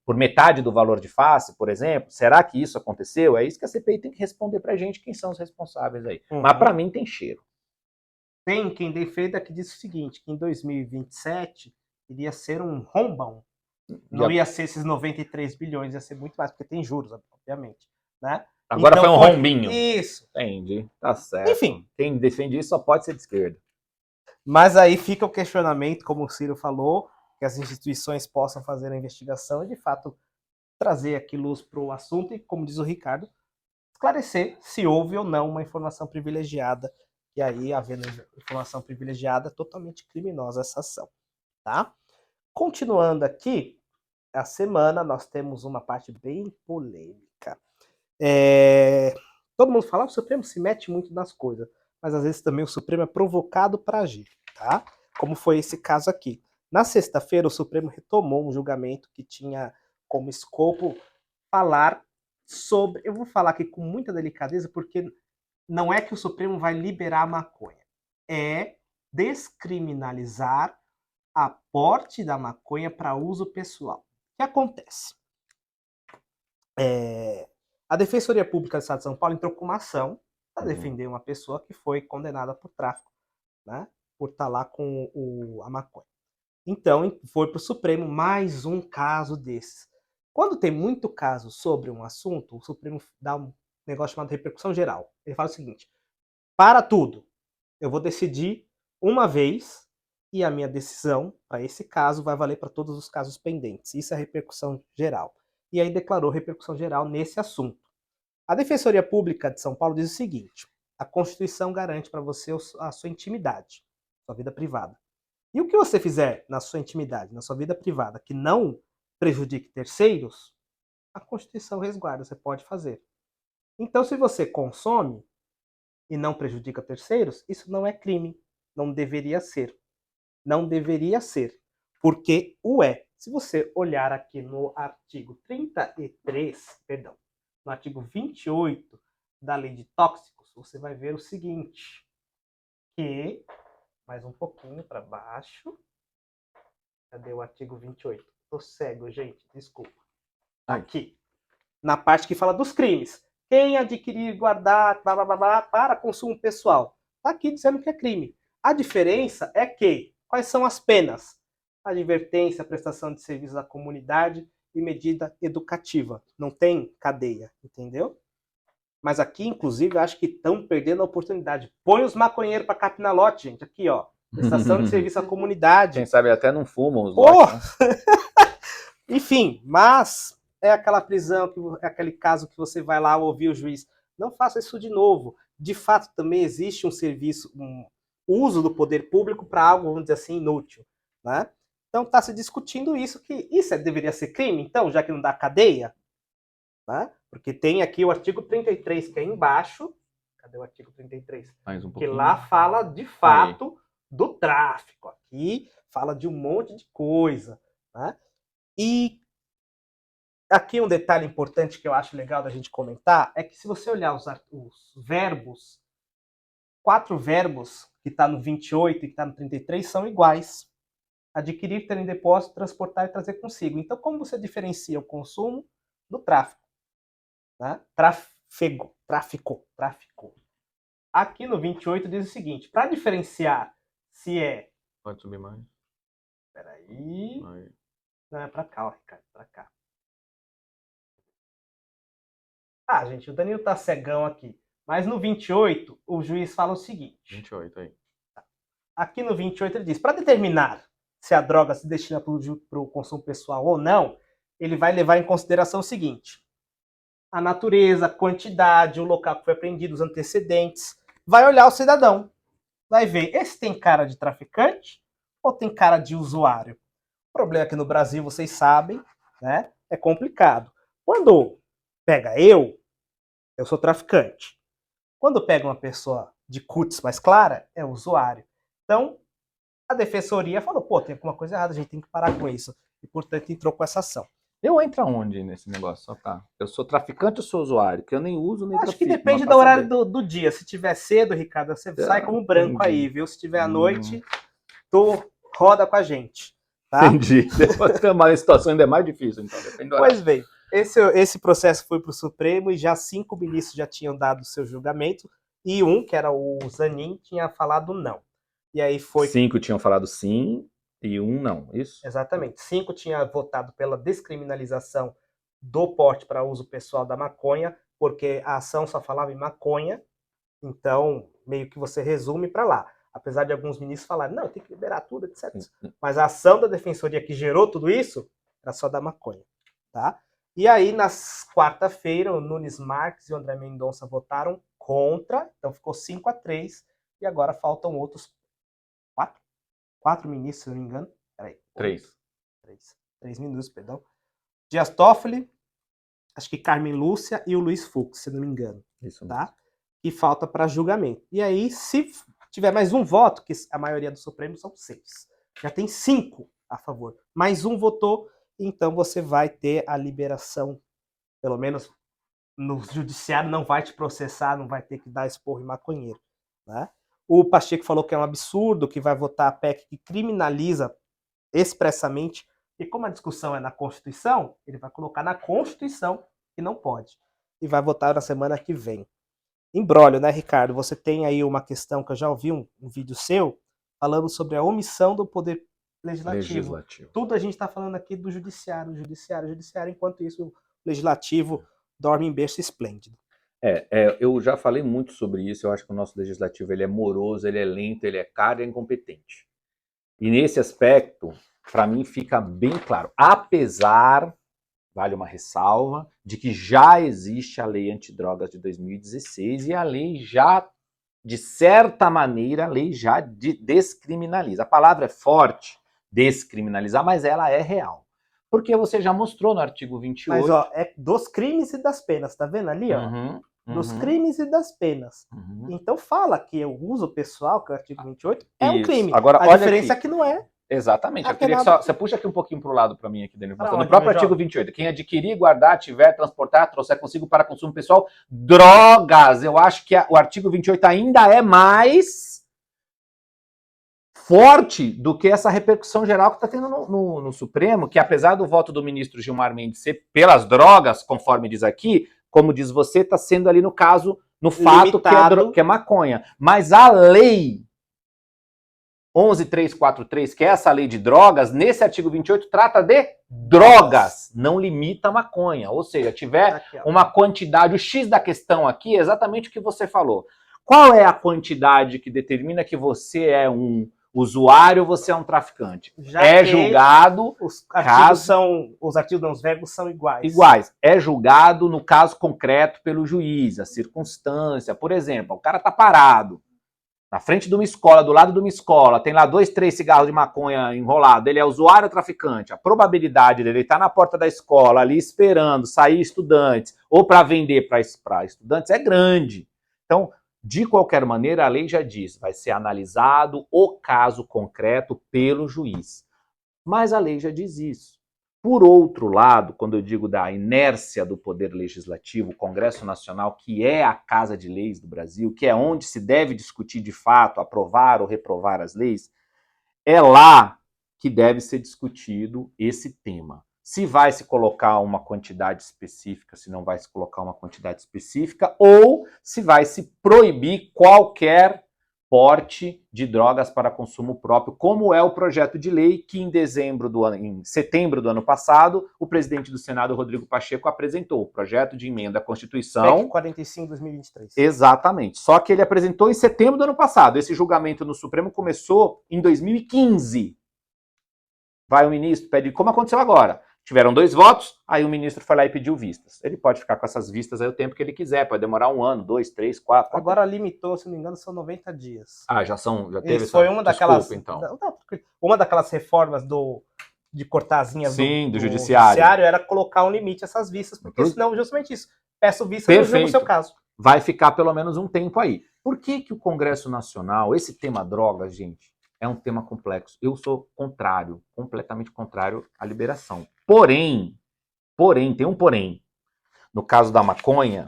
por metade do valor de face, por exemplo. Será que isso aconteceu? É isso que a CPI tem que responder pra gente, quem são os responsáveis aí. Mas para mim tem cheiro. Tem quem defenda que diz o seguinte, que em 2027 iria ser um rombão. Não ia ser esses 93 bilhões, ia ser muito mais, porque tem juros, obviamente. Né? Agora então, foi um rombinho. Isso. Entendi, tá certo. Enfim. Quem defende isso só pode ser de esquerda. Mas aí fica o questionamento, como o Ciro falou, que as instituições possam fazer a investigação e, de fato, trazer aqui luz para o assunto e, como diz o Ricardo, esclarecer se houve ou não uma informação privilegiada. E aí, havendo informação privilegiada, totalmente criminosa essa ação. Tá? Continuando aqui, a semana nós temos uma parte bem polêmica. Todo mundo fala que o Supremo se mete muito nas coisas, mas às vezes também o Supremo é provocado para agir, tá? Como foi esse caso aqui. Na sexta-feira, o Supremo retomou um julgamento que tinha como escopo falar sobre... Eu vou falar aqui com muita delicadeza, porque não é que o Supremo vai liberar a maconha. É descriminalizar aporte da maconha para uso pessoal. O que acontece? A Defensoria Pública do Estado de São Paulo entrou com uma ação para defender uma pessoa que foi condenada por tráfico, né? Por estar lá com a maconha. Então, foi para o Supremo mais um caso desses. Quando tem muito caso sobre um assunto, o Supremo dá um negócio chamado repercussão geral. Ele fala o seguinte, para tudo, eu vou decidir uma vez e a minha decisão, para esse caso, vai valer para todos os casos pendentes. Isso é repercussão geral. E aí declarou repercussão geral nesse assunto. A Defensoria Pública de São Paulo diz o seguinte, a Constituição garante para você a sua intimidade, sua vida privada. E o que você fizer na sua intimidade, na sua vida privada, que não prejudique terceiros, a Constituição resguarda, você pode fazer. Então, se você consome e não prejudica terceiros, isso não é crime, não deveria ser. Não deveria ser, porque o é. Se você olhar aqui no artigo 33, perdão, no artigo 28 da Lei de Tóxicos, você vai ver o seguinte, que, mais um pouquinho para baixo, cadê o artigo 28? Tô cego, gente, desculpa. Aqui, na parte que fala dos crimes. Quem adquirir, guardar, blá, blá, blá, blá, para consumo pessoal. Tá aqui dizendo que é crime. A diferença é que, quais são as penas? Advertência, prestação de serviços à comunidade e medida educativa. Não tem cadeia, entendeu? Mas aqui, inclusive, eu acho que estão perdendo a oportunidade. Põe os maconheiros para capinar lote, gente. Aqui, ó. Prestação de serviço à comunidade. Quem sabe até não fumam os lotes, né? Enfim, mas é aquela prisão, é aquele caso que você vai lá ouvir o juiz. Não faça isso de novo. De fato, também existe um serviço, um uso do poder público para algo, vamos dizer assim, inútil. Né? Então está se discutindo isso, que isso deveria ser crime, então, já que não dá cadeia. Né? Porque tem aqui o artigo 33, que é embaixo. Cadê o artigo 33? Mais um que pouquinho. lá fala, de fato, do tráfico. Aqui fala de um monte de coisa. Né? E Aqui um detalhe importante que eu acho legal da gente comentar é que se você olhar os verbos, 4 verbos que está no 28 e que está no 33 são iguais. Adquirir, ter em depósito, transportar e trazer consigo. Então, como você diferencia o consumo do tráfico? Né? Tráfico. Aqui no 28 diz o seguinte, para diferenciar se é... Pode subir mais. Peraí. Aí. Não, é para cá, ó, Ricardo, para cá. Ah, gente, o Danilo tá cegão aqui. Mas no 28, o juiz fala o seguinte. 28 aí. Aqui no 28 ele diz, para determinar se a droga se destina para o consumo pessoal ou não, ele vai levar em consideração o seguinte: a natureza, a quantidade, o local que foi apreendido, os antecedentes. Vai olhar o cidadão. Vai ver, esse tem cara de traficante ou tem cara de usuário? O problema é que no Brasil, vocês sabem, né, é complicado. Quando pega eu sou traficante. Quando pega uma pessoa de cutis mais clara, é usuário. Então, a defensoria falou, pô, tem alguma coisa errada, a gente tem que parar com isso. E, portanto, entrou com essa ação. Eu entro aonde nesse negócio? Só tá. Eu sou traficante ou sou usuário? Que eu nem uso nem Acho trafico. que depende do horário do dia. Se tiver cedo, Ricardo, você sai como branco entendi. aí, viu? Se tiver à noite, tu roda com a gente. Tá? Entendi. Depois tem uma situação ainda mais difícil, então. Depende do horário. Pois bem, esse processo foi para o Supremo e já 5 ministros já tinham dado o seu julgamento e um, que era o Zanin, tinha falado não. E aí foi... 5 tinham falado sim e 1 não, isso? Exatamente. 5 tinha votado pela descriminalização do porte para uso pessoal da maconha, porque a ação só falava em maconha, então meio que você resume para lá. Apesar de alguns ministros falarem, não, tem que liberar tudo, etc. Mas a ação da defensoria que gerou tudo isso era só da maconha. Tá? E aí, na quarta-feira, o Nunes Marques e o André Mendonça votaram contra, então ficou 5-3, e agora faltam outros 4 ministros, se não me engano. Peraí. 3 minutos, perdão. Dias Toffoli, acho que Carmen Lúcia e o Luiz Fux, se não me engano. Isso tá? E falta para julgamento. E aí, se tiver mais um voto, que a maioria do Supremo são 6, já tem 5 a favor. Mais um votou, então você vai ter a liberação, pelo menos no judiciário não vai te processar, não vai ter que dar esporro em maconheiro. Né? O Pacheco falou que é um absurdo, que vai votar a PEC que criminaliza expressamente, e como a discussão é na Constituição, ele vai colocar na Constituição que não pode. E vai votar na semana que vem. Imbróglio, né, Ricardo? Você tem aí uma questão que eu já ouvi um vídeo seu falando sobre a omissão do poder legislativo. Tudo a gente está falando aqui do judiciário, enquanto isso o legislativo dorme em berço esplêndido. Eu já falei muito sobre isso, eu acho que o nosso legislativo ele é moroso, ele é lento, ele é caro e é incompetente. E nesse aspecto, para mim fica bem claro, apesar, vale uma ressalva, de que já existe a lei antidrogas de 2016 e a lei já, de certa maneira, a lei já descriminaliza. A palavra é forte, descriminalizar, mas ela é real. Porque você já mostrou no artigo 28... Mas, ó, é dos crimes e das penas, tá vendo ali, ó? Dos crimes e das penas. Então fala que o uso pessoal, que é o artigo 28, é um crime. Agora, a diferença é que não é. Exatamente. Eu queria que você puxa aqui um pouquinho para o lado para mim aqui, Danilo. No próprio artigo 28, quem adquirir, guardar, tiver, transportar, trouxer consigo para consumo pessoal, drogas. Eu acho que o artigo 28 ainda é mais forte do que essa repercussão geral que está tendo no Supremo, que apesar do voto do ministro Gilmar Mendes ser pelas drogas, conforme diz aqui, como diz você, está sendo ali no caso, no fato que é maconha. Mas a lei 11.343, que é essa lei de drogas, nesse artigo 28 trata de drogas, não limita a maconha. Ou seja, tiver uma quantidade, o X da questão aqui é exatamente o que você falou. Qual é a quantidade que determina que você é um usuário, você é um traficante? É julgado... Os verbos são iguais. Iguais. É julgado no caso concreto pelo juiz, a circunstância. Por exemplo, o cara tá parado na frente de uma escola, do lado de uma escola, tem lá 2, 3 cigarros de maconha enrolado, ele é usuário ou traficante? A probabilidade dele estar na porta da escola, ali esperando sair estudantes, ou para vender para estudantes, é grande. Então, de qualquer maneira, a lei já diz, vai ser analisado o caso concreto pelo juiz. Mas a lei já diz isso. Por outro lado, quando eu digo da inércia do poder legislativo, o Congresso Nacional, que é a casa de leis do Brasil, que é onde se deve discutir de fato, aprovar ou reprovar as leis, é lá que deve ser discutido esse tema. Se vai se colocar uma quantidade específica, se não vai se colocar uma quantidade específica, ou se vai se proibir qualquer porte de drogas para consumo próprio, como é o projeto de lei que em setembro do ano passado, o presidente do Senado, Rodrigo Pacheco, apresentou, o projeto de emenda à Constituição. PEC 45, 2023. Exatamente. Só que ele apresentou em setembro do ano passado. Esse julgamento no Supremo começou em 2015. Vai o ministro, pede, como aconteceu agora. Tiveram 2 votos, aí o ministro foi lá e pediu vistas. Ele pode ficar com essas vistas aí o tempo que ele quiser, pode demorar 1 ano, 2, 3, 4. Agora limitou, se não me engano, são 90 dias. Já teve Isso essa... foi uma daquelas... Desculpa, então. Uma daquelas reformas de cortar as linhas do judiciário era colocar um limite a essas vistas, porque senão, justamente isso, peço vista no jogo, no seu caso. Vai ficar pelo menos um tempo aí. Por que o Congresso Nacional, esse tema drogas, gente, é um tema complexo? Eu sou contrário, completamente contrário à liberação. Porém, tem um porém. No caso da maconha,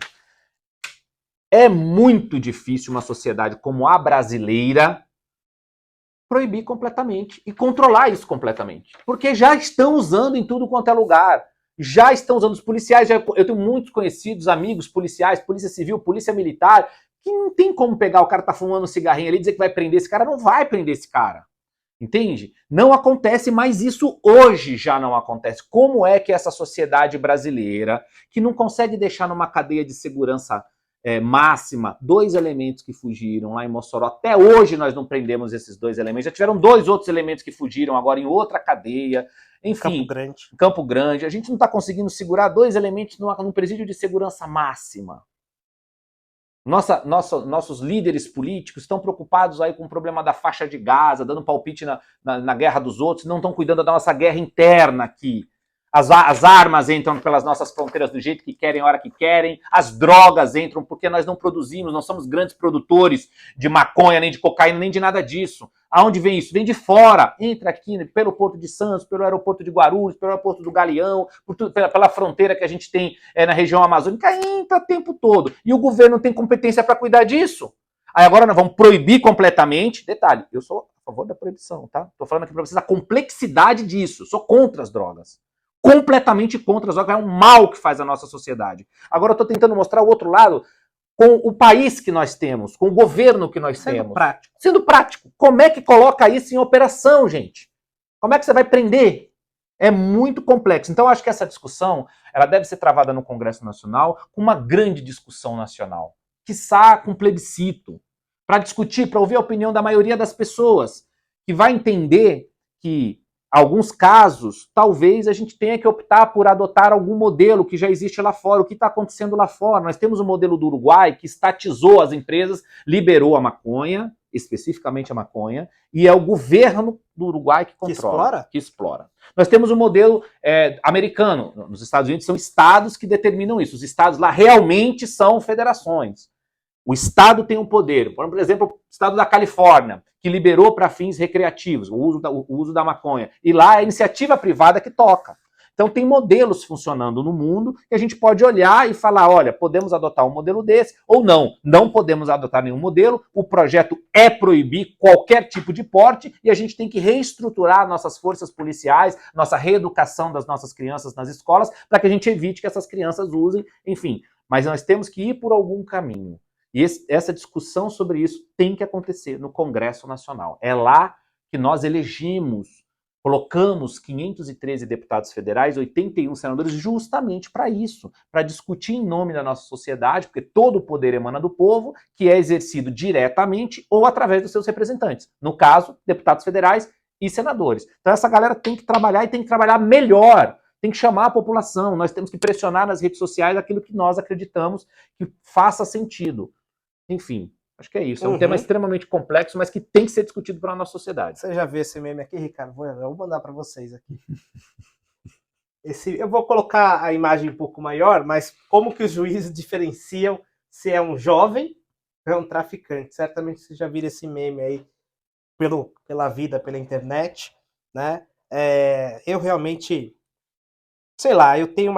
é muito difícil uma sociedade como a brasileira proibir completamente e controlar isso completamente. Porque já estão usando em tudo quanto é lugar. Já estão usando os policiais. Eu tenho muitos conhecidos, amigos policiais, polícia civil, polícia militar, que não tem como pegar o cara que tá fumando um cigarrinho ali e dizer que vai prender esse cara. Não vai prender esse cara. Entende? Não acontece, mas isso hoje já não acontece. Como é que essa sociedade brasileira, que não consegue deixar numa cadeia de segurança máxima 2 elementos que fugiram lá em Mossoró, até hoje nós não prendemos esses 2 elementos, já tiveram 2 outros elementos que fugiram agora em outra cadeia, enfim, Campo Grande, a gente não está conseguindo segurar 2 elementos num presídio de segurança máxima. Nossos líderes políticos estão preocupados aí com o problema da faixa de Gaza, dando palpite na guerra dos outros, não estão cuidando da nossa guerra interna aqui. As armas entram pelas nossas fronteiras do jeito que querem, a hora que querem, as drogas entram porque nós não produzimos, não somos grandes produtores de maconha, nem de cocaína, nem de nada disso. Aonde vem isso? Vem de fora, entra aqui pelo Porto de Santos, pelo aeroporto de Guarulhos, pelo aeroporto do Galeão, pela fronteira que a gente tem na região amazônica, entra o tempo todo. E o governo tem competência para cuidar disso. Aí agora nós vamos proibir completamente. Detalhe, eu sou a favor da proibição, tá? Tô falando aqui para vocês a complexidade disso. Eu sou contra as drogas. Completamente contra as drogas. É um mal que faz a nossa sociedade. Agora eu tô tentando mostrar o outro lado, com o país que nós temos, com o governo que nós temos. Sendo prático. Como é que coloca isso em operação, gente? Como é que você vai prender? É muito complexo. Então, eu acho que essa discussão ela deve ser travada no Congresso Nacional com uma grande discussão nacional. Quiçá com plebiscito. Para discutir, para ouvir a opinião da maioria das pessoas, que vai entender que alguns casos, talvez a gente tenha que optar por adotar algum modelo que já existe lá fora. O que está acontecendo lá fora? Nós temos o modelo do Uruguai, que estatizou as empresas, liberou a maconha, especificamente a maconha, e é o governo do Uruguai que controla. Que explora. Nós temos o modelo americano. Nos Estados Unidos são estados que determinam isso. Os estados lá realmente são federações. O Estado tem um poder. Por exemplo, o Estado da Califórnia, que liberou para fins recreativos o uso da maconha. E lá é a iniciativa privada que toca. Então tem modelos funcionando no mundo que a gente pode olhar e falar, olha, podemos adotar um modelo desse ou não. Não podemos adotar nenhum modelo. O projeto é proibir qualquer tipo de porte e a gente tem que reestruturar nossas forças policiais, nossa reeducação das nossas crianças nas escolas para que a gente evite que essas crianças usem, enfim. Mas nós temos que ir por algum caminho. E essa discussão sobre isso tem que acontecer no Congresso Nacional. É lá que nós elegimos, colocamos 513 deputados federais, 81 senadores, justamente para isso, para discutir em nome da nossa sociedade, porque todo o poder emana do povo, que é exercido diretamente ou através dos seus representantes. No caso, deputados federais e senadores. Então essa galera tem que trabalhar e tem que trabalhar melhor. Tem que chamar a população, nós temos que pressionar nas redes sociais aquilo que nós acreditamos que faça sentido. Enfim, acho que é isso. É um tema extremamente complexo, mas que tem que ser discutido pela nossa sociedade. Você já viu esse meme aqui, Ricardo? Vou mandar para vocês aqui. Eu vou colocar a imagem um pouco maior, mas como que os juízes diferenciam se é um jovem ou é um traficante? Certamente vocês já viram esse meme aí pela vida, pela internet, né? Eu realmente sei lá, eu tenho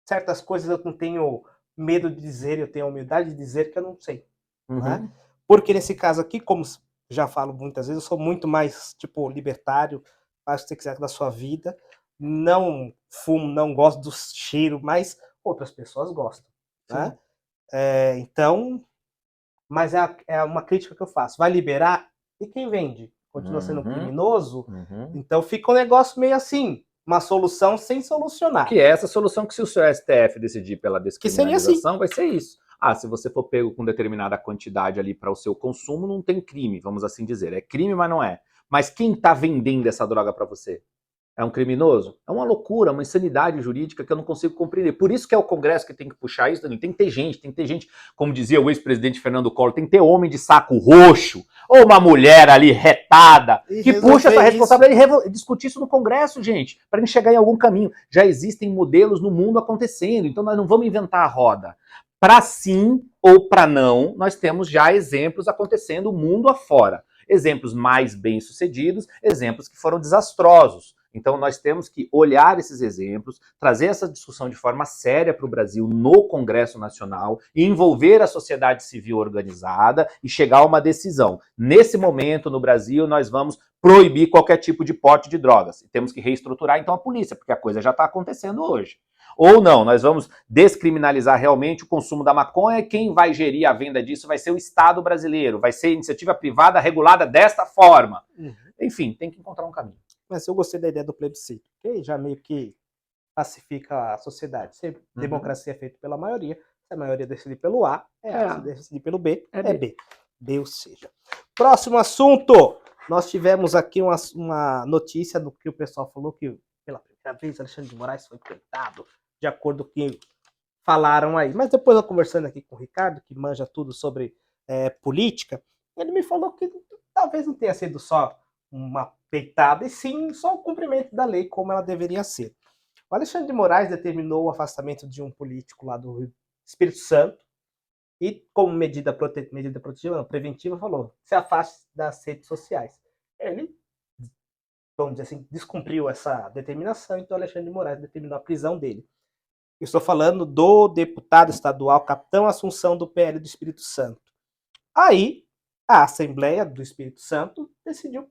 certas coisas eu não tenho medo de dizer, eu tenho a humildade de dizer que eu não sei, né? Uhum. Porque nesse caso aqui, como já falo muitas vezes, eu sou muito mais, tipo, libertário, faz o que você quiser da sua vida, não fumo, não gosto do cheiro, mas outras pessoas gostam, né? Sim. Então, mas é uma crítica que eu faço. Vai liberar? E quem vende? Continua sendo um Uhum. criminoso? Uhum. Então fica um negócio meio assim, uma solução sem solucionar. Que é essa solução que, se o seu STF decidir pela Que seria assim. descriminalização, vai ser isso. Ah, se você for pego com determinada quantidade ali para o seu consumo, não tem crime, vamos assim dizer. É crime, mas não é. Mas quem está vendendo essa droga para você? É um criminoso? É uma loucura, uma insanidade jurídica que eu não consigo compreender. Por isso que é o Congresso que tem que puxar isso, tem que ter gente, como dizia o ex-presidente Fernando Collor, tem que ter homem de saco roxo, ou uma mulher ali retada, E que puxa essa resolver isso. responsabilidade e discutir isso no Congresso, gente, para a gente chegar em algum caminho. Já existem modelos no mundo acontecendo, então nós não vamos inventar a roda. Para sim ou para não, nós temos já exemplos acontecendo mundo afora. Exemplos mais bem-sucedidos, exemplos que foram desastrosos. Então, nós temos que olhar esses exemplos, trazer essa discussão de forma séria para o Brasil no Congresso Nacional, envolver a sociedade civil organizada e chegar a uma decisão. Nesse momento, no Brasil, nós vamos proibir qualquer tipo de porte de drogas. E temos que reestruturar, então, a polícia, porque a coisa já está acontecendo hoje. Ou não, nós vamos descriminalizar realmente o consumo da maconha e quem vai gerir a venda disso vai ser o Estado brasileiro, vai ser iniciativa privada regulada desta forma. Enfim, tem que encontrar um caminho. Mas eu gostei da ideia do plebiscito, que já meio que pacifica a sociedade. Se democracia é feita pela maioria, se a maioria decidir pelo A, é A. Se decidir pelo B, é B. B ou seja. Próximo assunto. Nós tivemos aqui uma notícia do que o pessoal falou que, pela primeira vez, Alexandre de Moraes foi coitado, de acordo com o que falaram aí. Mas depois eu conversando aqui com o Ricardo, que manja tudo sobre política, ele me falou que talvez não tenha sido só uma peitada, e sim só o cumprimento da lei como ela deveria ser. O Alexandre de Moraes determinou o afastamento de um político lá do Espírito Santo e, como medida protetiva, preventiva, falou: se afaste das redes sociais. Ele, vamos dizer assim, descumpriu essa determinação, então Alexandre de Moraes determinou a prisão dele. Eu estou falando do deputado estadual Capitão Assunção do PL do Espírito Santo. Aí, a Assembleia do Espírito Santo decidiu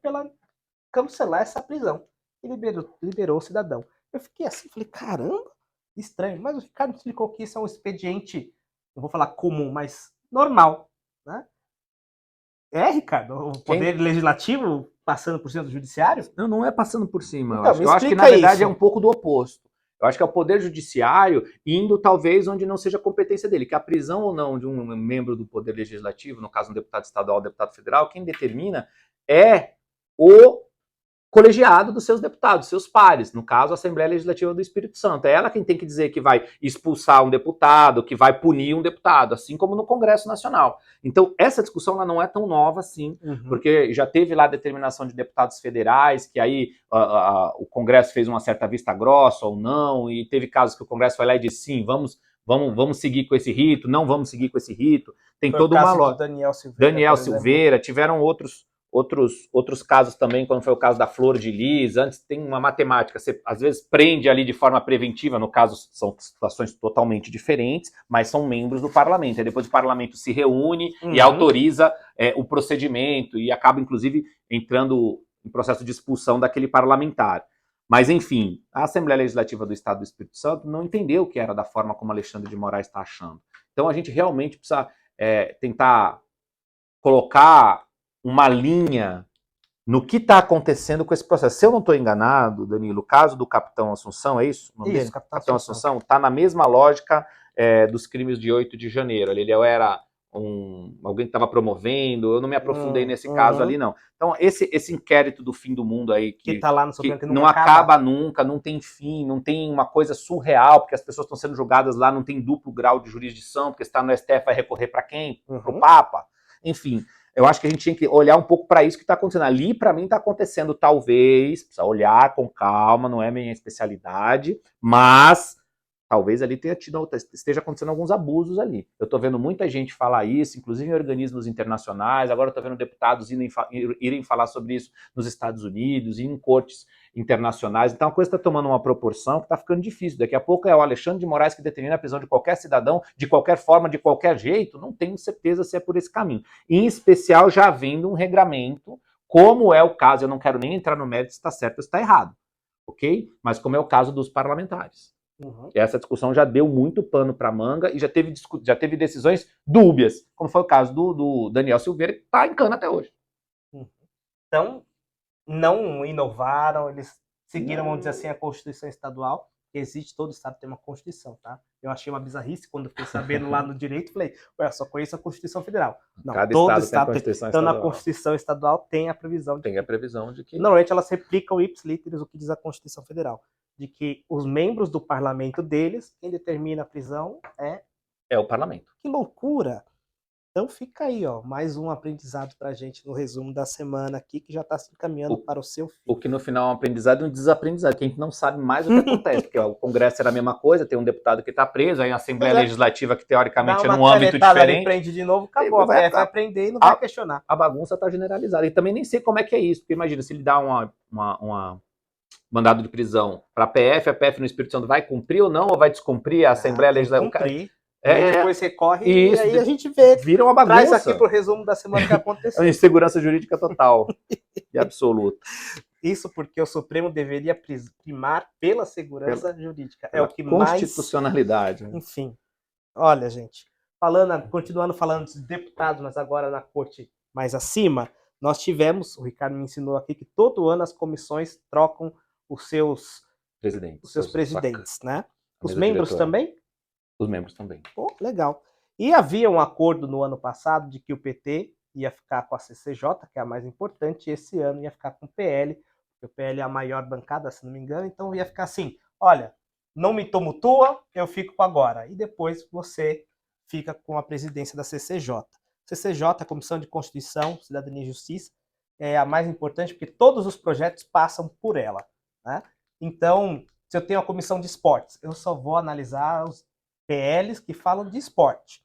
cancelar essa prisão e liberou o cidadão. Eu fiquei assim, falei, caramba, estranho. Mas o Ricardo explicou que isso é um expediente, não vou falar comum, mas normal, né? Ricardo, o poder legislativo passando por cima do judiciário? Não, não é passando por cima. Então, eu acho que, na verdade, é um pouco do oposto. Eu acho que é o Poder Judiciário indo, talvez, onde não seja competência dele. Que a prisão ou não de um membro do Poder Legislativo, no caso um deputado estadual ou deputado federal, quem determina é o colegiado dos seus deputados, seus pares, no caso a Assembleia Legislativa do Espírito Santo. É ela quem tem que dizer que vai expulsar um deputado, que vai punir um deputado, assim como no Congresso Nacional. Então, essa discussão ela não é tão nova assim, porque já teve lá a determinação de deputados federais, que aí o Congresso fez uma certa vista grossa ou não, e teve casos que o Congresso foi lá e disse, sim, vamos seguir com esse rito, não vamos seguir com esse rito. Tem toda uma lógica. Daniel Silveira, tiveram outros casos também, quando foi o caso da Flor de Lis, antes tem uma matemática, você às vezes prende ali de forma preventiva, no caso são situações totalmente diferentes, mas são membros do parlamento, aí depois o parlamento se reúne e autoriza o procedimento e acaba inclusive entrando em processo de expulsão daquele parlamentar. Mas enfim, a Assembleia Legislativa do Estado do Espírito Santo não entendeu o que era da forma como Alexandre de Moraes está achando. Então a gente realmente precisa tentar colocar uma linha no que está acontecendo com esse processo. Se eu não estou enganado, Danilo, o caso do Capitão Assunção, é isso? Isso, Capitão Assunção está na mesma lógica dos crimes de 8 de janeiro. Ele era alguém que estava promovendo, eu não me aprofundei nesse caso ali, não. Então, esse inquérito do fim do mundo aí, que tá lá no Supremo, que não acaba nunca, não tem fim, não tem uma coisa surreal, porque as pessoas estão sendo julgadas lá, não tem duplo grau de jurisdição, porque está no STF, vai recorrer para quem? Para o Papa? Enfim, eu acho que a gente tinha que olhar um pouco para isso que está acontecendo. Ali, para mim, está acontecendo, talvez, precisa olhar com calma, não é minha especialidade, mas talvez ali esteja acontecendo alguns abusos ali. Eu estou vendo muita gente falar isso, inclusive em organismos internacionais, agora estou vendo deputados irem falar sobre isso nos Estados Unidos e em cortes internacionais. Então a coisa está tomando uma proporção que está ficando difícil. Daqui a pouco é o Alexandre de Moraes que determina a prisão de qualquer cidadão, de qualquer forma, de qualquer jeito. Não tenho certeza se é por esse caminho. Em especial, já havendo um regramento, como é o caso, eu não quero nem entrar no mérito se está certo ou se está errado, ok? Mas como é o caso dos parlamentares. Essa discussão já deu muito pano para manga e já teve decisões dúbias, como foi o caso do Daniel Silveira, que está em cana até hoje. Então, não inovaram, eles seguiram, vamos dizer assim, a Constituição Estadual. Existe, todo estado tem uma Constituição, tá? Eu achei uma bizarrice quando fiquei sabendo lá no direito, falei, ué, só conheço a Constituição Federal. Não, cada todo estado tem a Constituição Então, estadual. na Constituição Estadual tem a previsão de que... Normalmente elas replicam ipsis literis o que diz a Constituição Federal, de que os membros do parlamento deles, quem determina a prisão é o parlamento. Que loucura! Então fica aí, ó, mais um aprendizado pra gente no resumo da semana aqui, que já está se encaminhando para o seu fim. O que no final é um aprendizado e um desaprendizado, que a gente não sabe mais o que acontece, porque ó, o Congresso era a mesma coisa, tem um deputado que está preso, aí a Assembleia Legislativa, que teoricamente é num âmbito diferente. Prende de novo, acabou, a PF vai aprender e não vai questionar. A bagunça está generalizada. E também nem sei como é que é isso, porque imagina, se ele dá uma mandado de prisão para a PF no Espírito Santo vai cumprir ou não, ou vai descumprir a Assembleia Legislativa? Cumprir. E depois recorre e aí a gente vê. Vira uma bagunça. Traz aqui pro resumo da semana que aconteceu. É uma insegurança jurídica total e absoluta. Isso porque o Supremo deveria primar pela segurança jurídica. É o que constitucionalidade. mais... Enfim. Olha, gente, continuando falando de deputados, mas agora na corte mais acima, nós tivemos, o Ricardo me ensinou aqui, que todo ano as comissões trocam os seus presidentes, né? Os membros também? Os membros também. Pô, legal. E havia um acordo no ano passado de que o PT ia ficar com a CCJ, que é a mais importante, e esse ano ia ficar com o PL, porque o PL é a maior bancada, se não me engano, então ia ficar assim, olha, não me tumultua, eu fico com agora. E depois você fica com a presidência da CCJ. CCJ, a Comissão de Constituição, Cidadania e Justiça, é a mais importante porque todos os projetos passam por ela, né? Então, se eu tenho a comissão de esportes, eu só vou analisar os PLs que falam de esporte.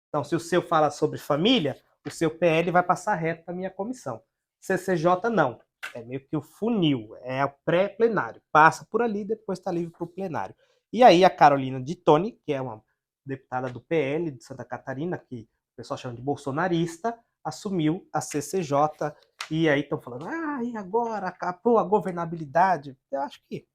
Então, se o seu fala sobre família, o seu PL vai passar reto para a minha comissão. CCJ não. É meio que o funil, é o pré-plenário. Passa por ali, depois está livre para o plenário. E aí a Carolina de Toni, que é uma deputada do PL de Santa Catarina, que o pessoal chama de bolsonarista, assumiu a CCJ. E aí estão falando, e agora acabou a governabilidade? Eu acho que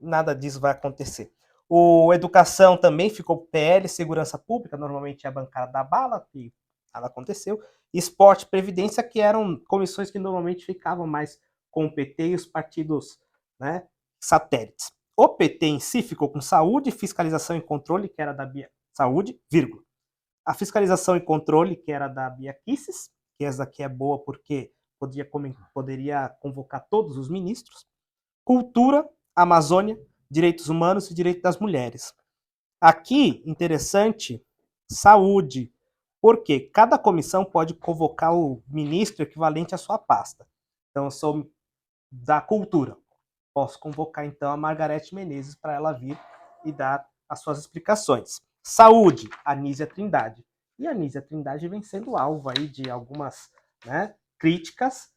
nada disso vai acontecer. O Educação também ficou PL, Segurança Pública, normalmente é a bancada da bala, que nada aconteceu. Esporte e Previdência, que eram comissões que normalmente ficavam mais com o PT e os partidos, né, satélites. O PT em si ficou com Saúde, Fiscalização e Controle, que era da Bia Saúde, vírgula. A Fiscalização e Controle, que era da Bia Kicis, que essa daqui é boa porque poderia convocar todos os ministros. Cultura, Amazônia, Direitos Humanos e Direito das Mulheres. Aqui, interessante, saúde, porque cada comissão pode convocar o ministro equivalente à sua pasta. Então, eu sou da cultura. Posso convocar, então, a Margarete Menezes para ela vir e dar as suas explicações. Saúde, Anísia Trindade. E a Anísia Trindade vem sendo alvo aí de algumas, né, críticas.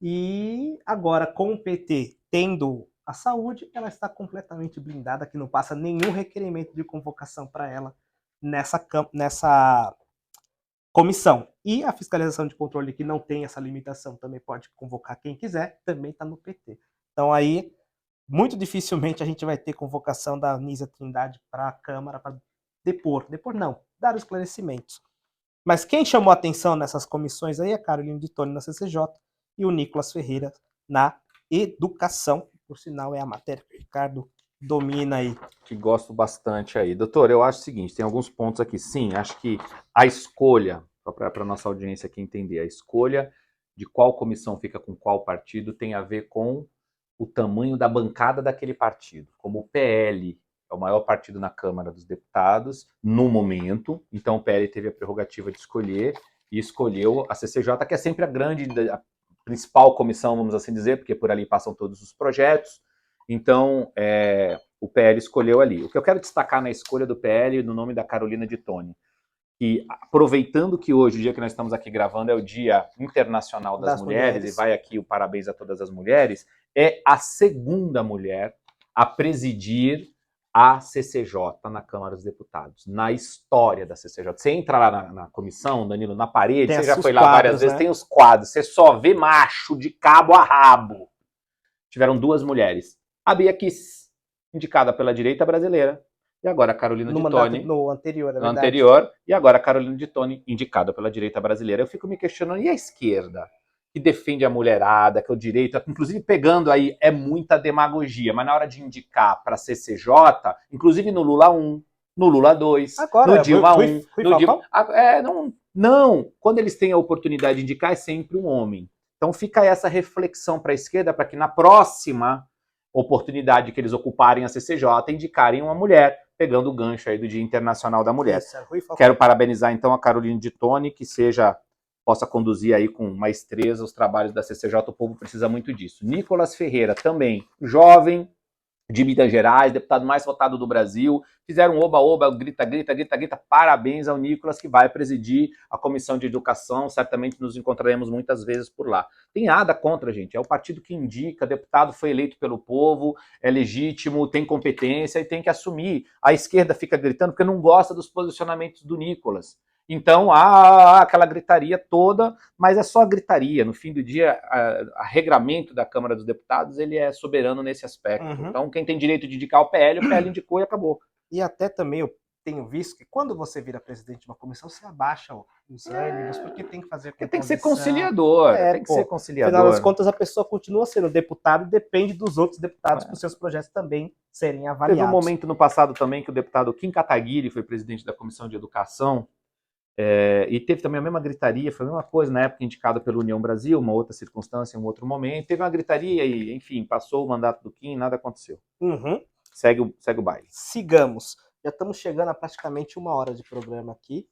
E agora, com o PT tendo a saúde, ela está completamente blindada, que não passa nenhum requerimento de convocação para ela nessa comissão. E a fiscalização de controle, que não tem essa limitação, também pode convocar quem quiser, também está no PT. Então aí, muito dificilmente a gente vai ter convocação da Anísia Trindade para a Câmara para depor não, dar esclarecimentos. Mas quem chamou a atenção nessas comissões aí é a Carolina de Toni na CCJ e o Nicolas Ferreira na Educação. Por sinal, é a matéria que o Ricardo domina aí. Que gosto bastante aí. Doutor, eu acho o seguinte, tem alguns pontos aqui. Sim, acho que a escolha, para a nossa audiência aqui entender, a escolha de qual comissão fica com qual partido tem a ver com o tamanho da bancada daquele partido. Como o PL é o maior partido na Câmara dos Deputados, no momento, então o PL teve a prerrogativa de escolher e escolheu a CCJ, que é sempre a principal comissão, vamos assim dizer, porque por ali passam todos os projetos. Então, o PL escolheu ali. O que eu quero destacar na escolha do PL, no nome da Carolina de Toni, que aproveitando que hoje, o dia que nós estamos aqui gravando, é o Dia Internacional das Mulheres, e vai aqui o parabéns a todas as mulheres, é a segunda mulher a presidir a CCJ na Câmara dos Deputados, na história da CCJ. Você entra lá na comissão, Danilo, na parede, Tem você já os foi lá várias quadros, vezes, né? tem os quadros, você só vê macho de cabo a rabo. Tiveram 2 mulheres. A Bia Kicis, indicada pela direita brasileira, e agora a Carolina No de mandato Toni, no anterior, é no verdade. anterior, e agora a Carolina de Toni, indicada pela direita brasileira. Eu fico me questionando, e a esquerda? Que defende a mulherada, que é o direito, inclusive pegando aí, é muita demagogia, mas na hora de indicar para CCJ, inclusive no Lula 1, no Lula 2, Agora, no Dilma 1, Rui no Dilma... Falcão? Não, quando eles têm a oportunidade de indicar, é sempre um homem. Então fica essa reflexão para a esquerda, para que na próxima oportunidade que eles ocuparem a CCJ, indicarem uma mulher, pegando o gancho aí do Dia Internacional da Mulher. Isso, Rui Falcão. Quero parabenizar então a Carolina de Toni, que possa conduzir aí com maestreza os trabalhos da CCJ, o povo precisa muito disso. Nicolas Ferreira, também jovem, de Minas Gerais, deputado mais votado do Brasil, fizeram oba-oba, grita, grita, grita, grita, parabéns ao Nicolas, que vai presidir a Comissão de Educação, certamente nos encontraremos muitas vezes por lá. Tem nada contra, gente, é o partido que indica, deputado foi eleito pelo povo, é legítimo, tem competência e tem que assumir. A esquerda fica gritando porque não gosta dos posicionamentos do Nicolas. Então, há aquela gritaria toda, mas é só gritaria. No fim do dia, o regramento da Câmara dos Deputados ele é soberano nesse aspecto. Uhum. Então, quem tem direito de indicar o PL indicou e acabou. E até também eu tenho visto que quando você vira presidente de uma comissão, você abaixa os ânimos, porque tem que fazer Porque tem que ser composição. conciliador, tem que ser conciliador. Afinal das contas, a pessoa continua sendo deputado e depende dos outros deputados para os seus projetos também serem avaliados. Teve um momento no passado também que o deputado Kim Kataguiri foi presidente da Comissão de Educação, e teve também a mesma gritaria, foi a mesma coisa na época indicado pela União Brasil, uma outra circunstância, um outro momento, teve uma gritaria e, enfim, passou o mandato do Kim, nada aconteceu. Uhum. Segue o baile. Sigamos. Já estamos chegando a praticamente 1 hora de programa aqui,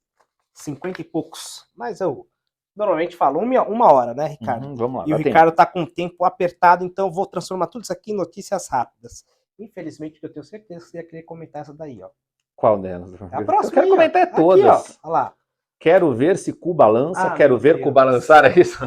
50 e poucos, mas eu normalmente falo 1 hora, né, Ricardo? Vamos lá. E o Ricardo está com o tempo apertado, então eu vou transformar tudo isso aqui em notícias rápidas. Infelizmente, eu tenho certeza que você ia querer comentar essa daí, ó. Qual delas? A próxima, eu quero aí, comentar ó. todas. Aqui, ó. Olha lá. Quero ver se Cuba lança, quero ver Deus Cuba lançar, é isso?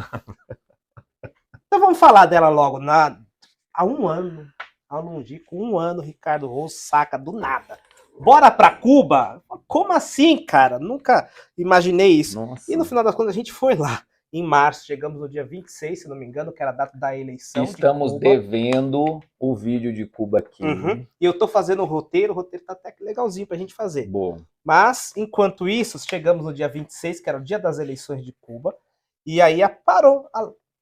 Então vamos falar dela logo. Há 1 ano, ao longínquo 1 ano, Ricardo Rose saca do nada. Bora pra Cuba? Como assim, cara? Nunca imaginei isso. Nossa. E no final das contas a gente foi lá. Em março, chegamos no dia 26, se não me engano, que era a data da eleição. Estamos de Cuba. Devendo o vídeo de Cuba aqui. Uhum. E eu tô fazendo o roteiro tá até que legalzinho pra gente fazer. Boa. Mas, enquanto isso, chegamos no dia 26, que era o dia das eleições de Cuba, e aí parou,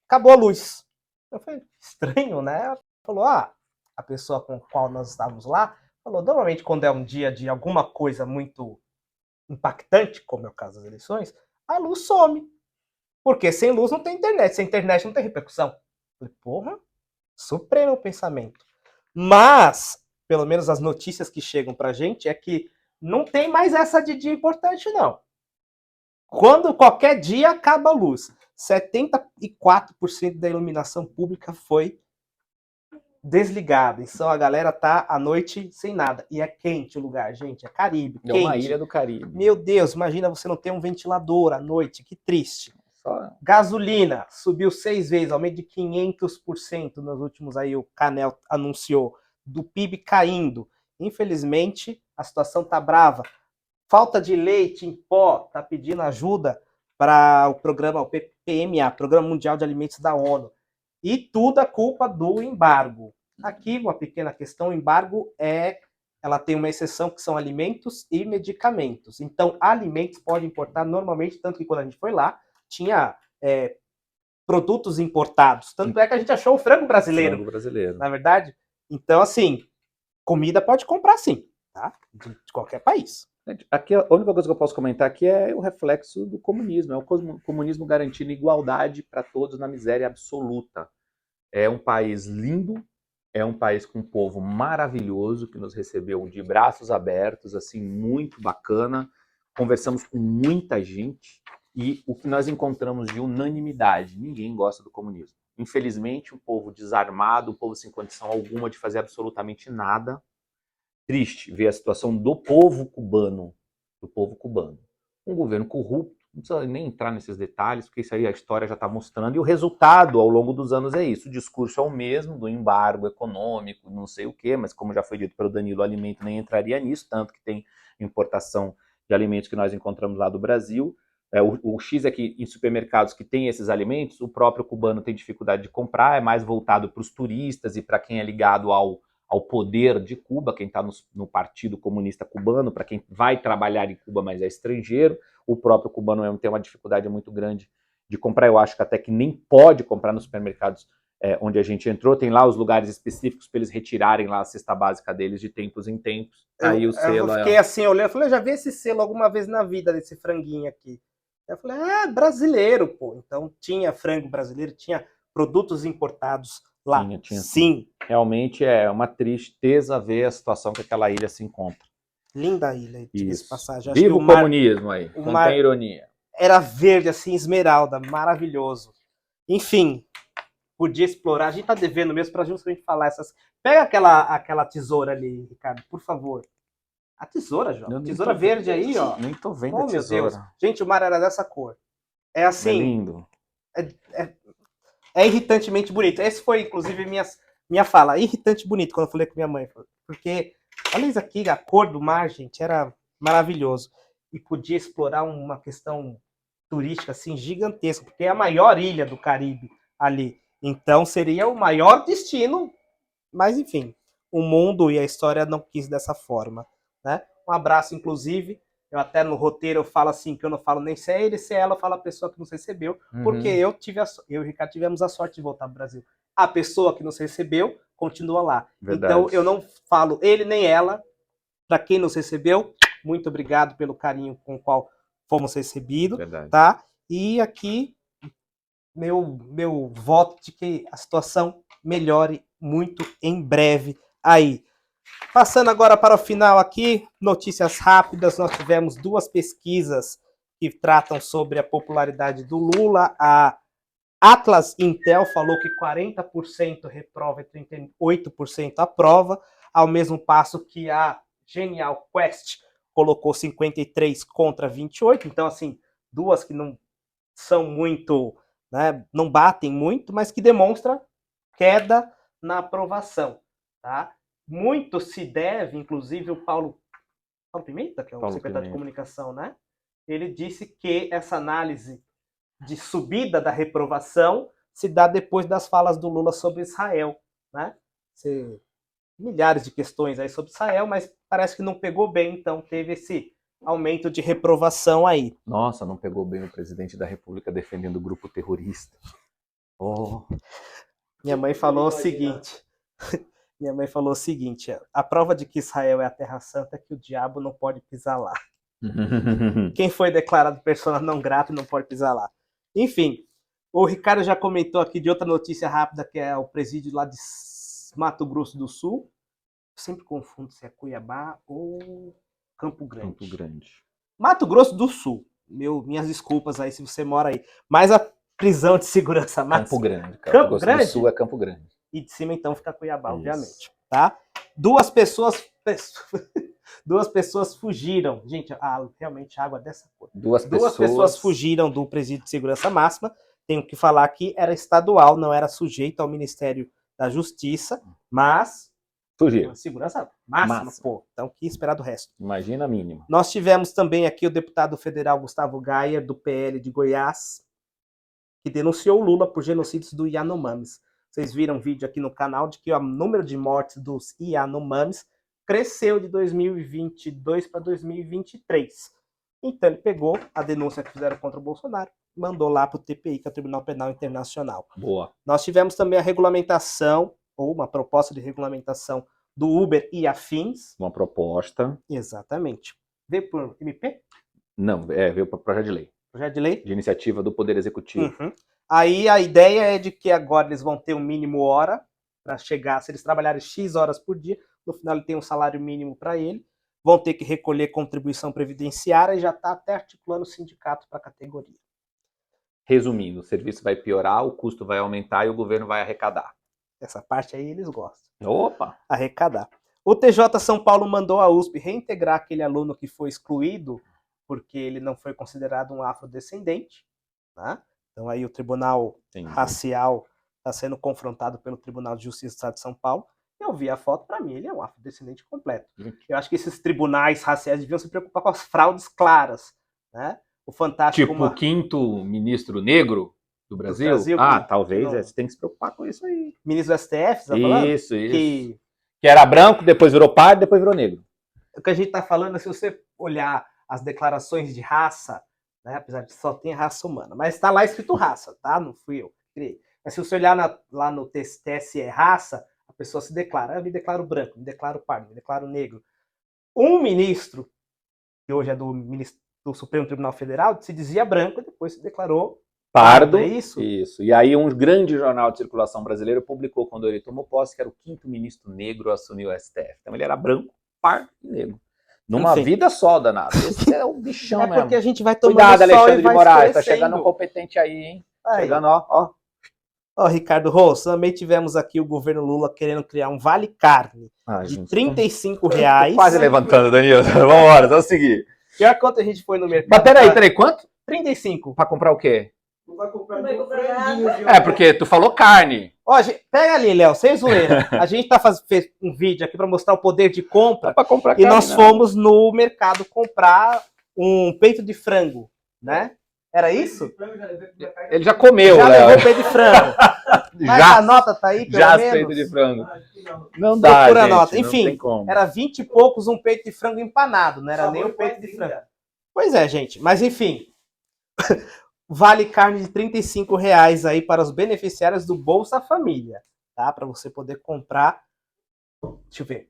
acabou a luz. Eu falei, estranho, né? Falou, a pessoa com a qual nós estávamos lá, falou, normalmente quando é um dia de alguma coisa muito impactante, como é o caso das eleições, a luz some. Porque sem luz não tem internet, sem internet não tem repercussão. Eu falei, porra, supremo o pensamento. Mas, pelo menos as notícias que chegam pra gente é que não tem mais essa de dia importante, não. Quando qualquer dia acaba a luz. 74% da iluminação pública foi desligada. Então a galera tá à noite sem nada. E é quente o lugar, gente. É Caribe. É quente. uma ilha do Caribe. Meu Deus, imagina você não ter um ventilador à noite. Que triste. Só... Gasolina subiu 6 vezes, aumento de 500% nos últimos aí, o Canel anunciou. Do PIB caindo. Infelizmente, a situação tá brava. Falta de leite em pó, tá pedindo ajuda para o programa, o PMA, Programa Mundial de Alimentos da ONU. E tudo é culpa do embargo. Aqui, uma pequena questão, o embargo ela tem uma exceção que são alimentos e medicamentos. Então, alimentos pode importar normalmente, tanto que quando a gente foi lá, tinha produtos importados. Tanto é que a gente achou o frango brasileiro. Frango brasileiro. Na verdade. Então, assim, comida pode comprar sim, tá? De qualquer país. Aqui, a única coisa que eu posso comentar aqui é o reflexo do comunismo. É o comunismo garantindo igualdade para todos na miséria absoluta. É um país lindo, é um país com um povo maravilhoso que nos recebeu de braços abertos, assim, muito bacana. Conversamos com muita gente e o que nós encontramos de unanimidade, ninguém gosta do comunismo. Infelizmente, um povo desarmado, um povo sem condição alguma de fazer absolutamente nada. Triste ver a situação do povo cubano. Um governo corrupto, Não precisa nem entrar nesses detalhes, porque isso aí a história já está mostrando, e o resultado ao longo dos anos é isso. O discurso é o mesmo, do embargo econômico, não sei o quê, mas como já foi dito pelo Danilo, o alimento nem entraria nisso, tanto que tem importação de alimentos que nós encontramos lá do Brasil. O X é que em supermercados que tem esses alimentos, o próprio cubano tem dificuldade de comprar, é mais voltado para os turistas e para quem é ligado ao poder de Cuba, quem está no Partido Comunista Cubano, para quem vai trabalhar em Cuba, mas é estrangeiro. O próprio cubano mesmo tem uma dificuldade muito grande de comprar, eu acho que até que nem pode comprar nos supermercados onde a gente entrou, tem lá os lugares específicos para eles retirarem lá a cesta básica deles de tempos em tempos. Aí o selo eu fiquei assim olhando, falei, eu já vi esse selo alguma vez na vida, desse franguinho aqui. Eu falei, brasileiro, pô. Então tinha frango brasileiro, tinha produtos importados lá. Tinha. Sim. Realmente é uma tristeza ver a situação que aquela ilha se encontra. Linda ilha, diga-se passagem. Acho Viva que o comunismo aí, contém ironia. Era verde, assim, esmeralda, maravilhoso. Enfim, podia explorar. A gente tá devendo mesmo para justamente falar essas... Pega aquela tesoura ali, Ricardo, por favor. A tesoura, João. Tesoura verde aí, ó. Nem tô vendo Oh, a tesoura. meu Deus. Gente, o mar era dessa cor. É assim... É lindo. É irritantemente bonito. Esse foi, inclusive, minha fala. Irritante bonito, quando eu falei com minha mãe. Porque, olha isso aqui, a cor do mar, gente, era maravilhoso. E podia explorar uma questão turística, assim, gigantesca. Porque é a maior ilha do Caribe ali. Então, seria o maior destino. Mas, enfim, o mundo e a história não quis dessa forma, né? Um abraço, inclusive. Eu até no roteiro eu falo assim, que eu não falo nem se é ele, se é ela, eu falo a pessoa que nos recebeu, porque eu e o Ricardo tivemos a sorte de voltar pro Brasil. A pessoa que nos recebeu continua lá. Verdade. Então eu não falo ele nem ela. Para quem nos recebeu, muito obrigado pelo carinho com o qual fomos recebidos, tá? E aqui meu voto de que a situação melhore muito em breve aí. Passando agora para o final aqui, notícias rápidas. Nós tivemos 2 pesquisas que tratam sobre a popularidade do Lula. A Atlas Intel falou que 40% reprova e 38% aprova, ao mesmo passo que a Genial Quest colocou 53 contra 28. Então, assim, 2 que não são muito, né, não batem muito, mas que demonstra queda na aprovação, tá? Muito se deve, inclusive o Paulo Pimenta, que é o secretário de comunicação, né? Ele disse que essa análise de subida da reprovação se dá depois das falas do Lula sobre Israel, né? Milhares de questões aí sobre Israel, mas parece que não pegou bem, então teve esse aumento de reprovação aí. Nossa, não pegou bem o presidente da República defendendo o grupo terrorista. Oh. Minha mãe falou o seguinte... Minha mãe falou o seguinte: a prova de que Israel é a Terra Santa é que o diabo não pode pisar lá. Quem foi declarado persona não grata não pode pisar lá. Enfim, o Ricardo já comentou aqui de outra notícia rápida, que é o presídio lá de Mato Grosso do Sul. Eu sempre confundo se é Cuiabá ou Campo Grande. Campo Grande. Mato Grosso do Sul. Minhas desculpas aí se você mora aí. Mas a prisão de segurança máxima... Campo Grande. Campo Grande? Do Sul é Campo Grande. E de cima, então, fica Cuiabá, obviamente. Tá? Duas pessoas fugiram. Gente, realmente água dessa cor. Duas pessoas fugiram do presídio de segurança máxima. Tenho que falar que era estadual, não era sujeito ao Ministério da Justiça, mas... Fugiram. Segurança máxima, pô. Então, que esperar do resto? Imagina a mínima. Nós tivemos também aqui o deputado federal Gustavo Gayer, do PL de Goiás, que denunciou o Lula por genocídios do Yanomamis. Vocês viram um vídeo aqui no canal de que o número de mortes dos Yanomamis cresceu de 2022 para 2023. Então ele pegou a denúncia que fizeram contra o Bolsonaro, mandou lá para o TPI, que é o Tribunal Penal Internacional. Boa. Nós tivemos também a regulamentação, ou uma proposta de regulamentação do Uber e afins. Uma proposta. Exatamente. Veio por MP? Não, veio para projeto de lei. Projeto de lei? De iniciativa do Poder Executivo. Uhum. Aí a ideia é de que agora eles vão ter um mínimo hora para chegar, se eles trabalharem X horas por dia, no final ele tem um salário mínimo para ele, vão ter que recolher contribuição previdenciária e já está até articulando o sindicato para a categoria. Resumindo, o serviço vai piorar, o custo vai aumentar e o governo vai arrecadar. Essa parte aí eles gostam. Opa! Arrecadar. O TJ São Paulo mandou a USP reintegrar aquele aluno que foi excluído porque ele não foi considerado um afrodescendente, né? Então aí o Tribunal Racial está sendo confrontado pelo Tribunal de Justiça do Estado de São Paulo. Eu vi a foto, para mim ele é um afrodescendente completo. Eu acho que esses tribunais raciais deviam se preocupar com as fraudes claras, né? O Fantástico... Tipo o quinto ministro negro do Brasil? Talvez, você tem que se preocupar com isso aí. Ministro do STF, você tá falando? Isso. Que era branco, depois virou pardo, depois virou negro. O que a gente tá falando é, se você olhar as declarações de raça, né, apesar de só ter raça humana, mas tá lá escrito raça, tá? Não fui eu que criei. Mas se você olhar lá no TSE raça, a pessoa se declara, eu me declaro branco, me declaro pardo, me declaro negro. Um ministro, que hoje é do Supremo Tribunal Federal, se dizia branco e depois se declarou pardo. É isso? Isso. E aí um grande jornal de circulação brasileiro publicou quando ele tomou posse que era o quinto ministro negro a assumir o STF. Então ele era branco, pardo e negro. Numa vida só, danado. Esse é o bichão mesmo. É porque a gente vai tomando Cuidado, sol Alexandre e vai de Moraes, tá escurecendo. chegando um competente aí, hein? Aí. Chegando, ó. Ó, Ricardo Ross, também tivemos aqui o governo Lula querendo criar um vale carne de R$35. Tô quase levantando, Danilo. Vambora, vamos seguir. Pior quanto a gente foi no mercado. Mas peraí, quanto? 35. Pra comprar o quê? Não vai comprar É, porque tu falou carne. Ó, pega ali, Léo, sem zoeira. A gente fez um vídeo aqui pra mostrar o poder de compra. Pra comprar e carne, nós fomos no mercado comprar um peito de frango, né? Era isso? Ele já comeu, já Léo. levou peito de frango. Mas a nota tá aí, pelo já menos? peito de frango. Não dá, procura gente, a nota. não Enfim, tem como. era 20 e poucos um peito de frango empanado, não era nem o peito de frango. Pois é, gente. Mas enfim, vale carne de R$35 aí para os beneficiários do Bolsa Família, tá? Para você poder comprar, deixa eu ver,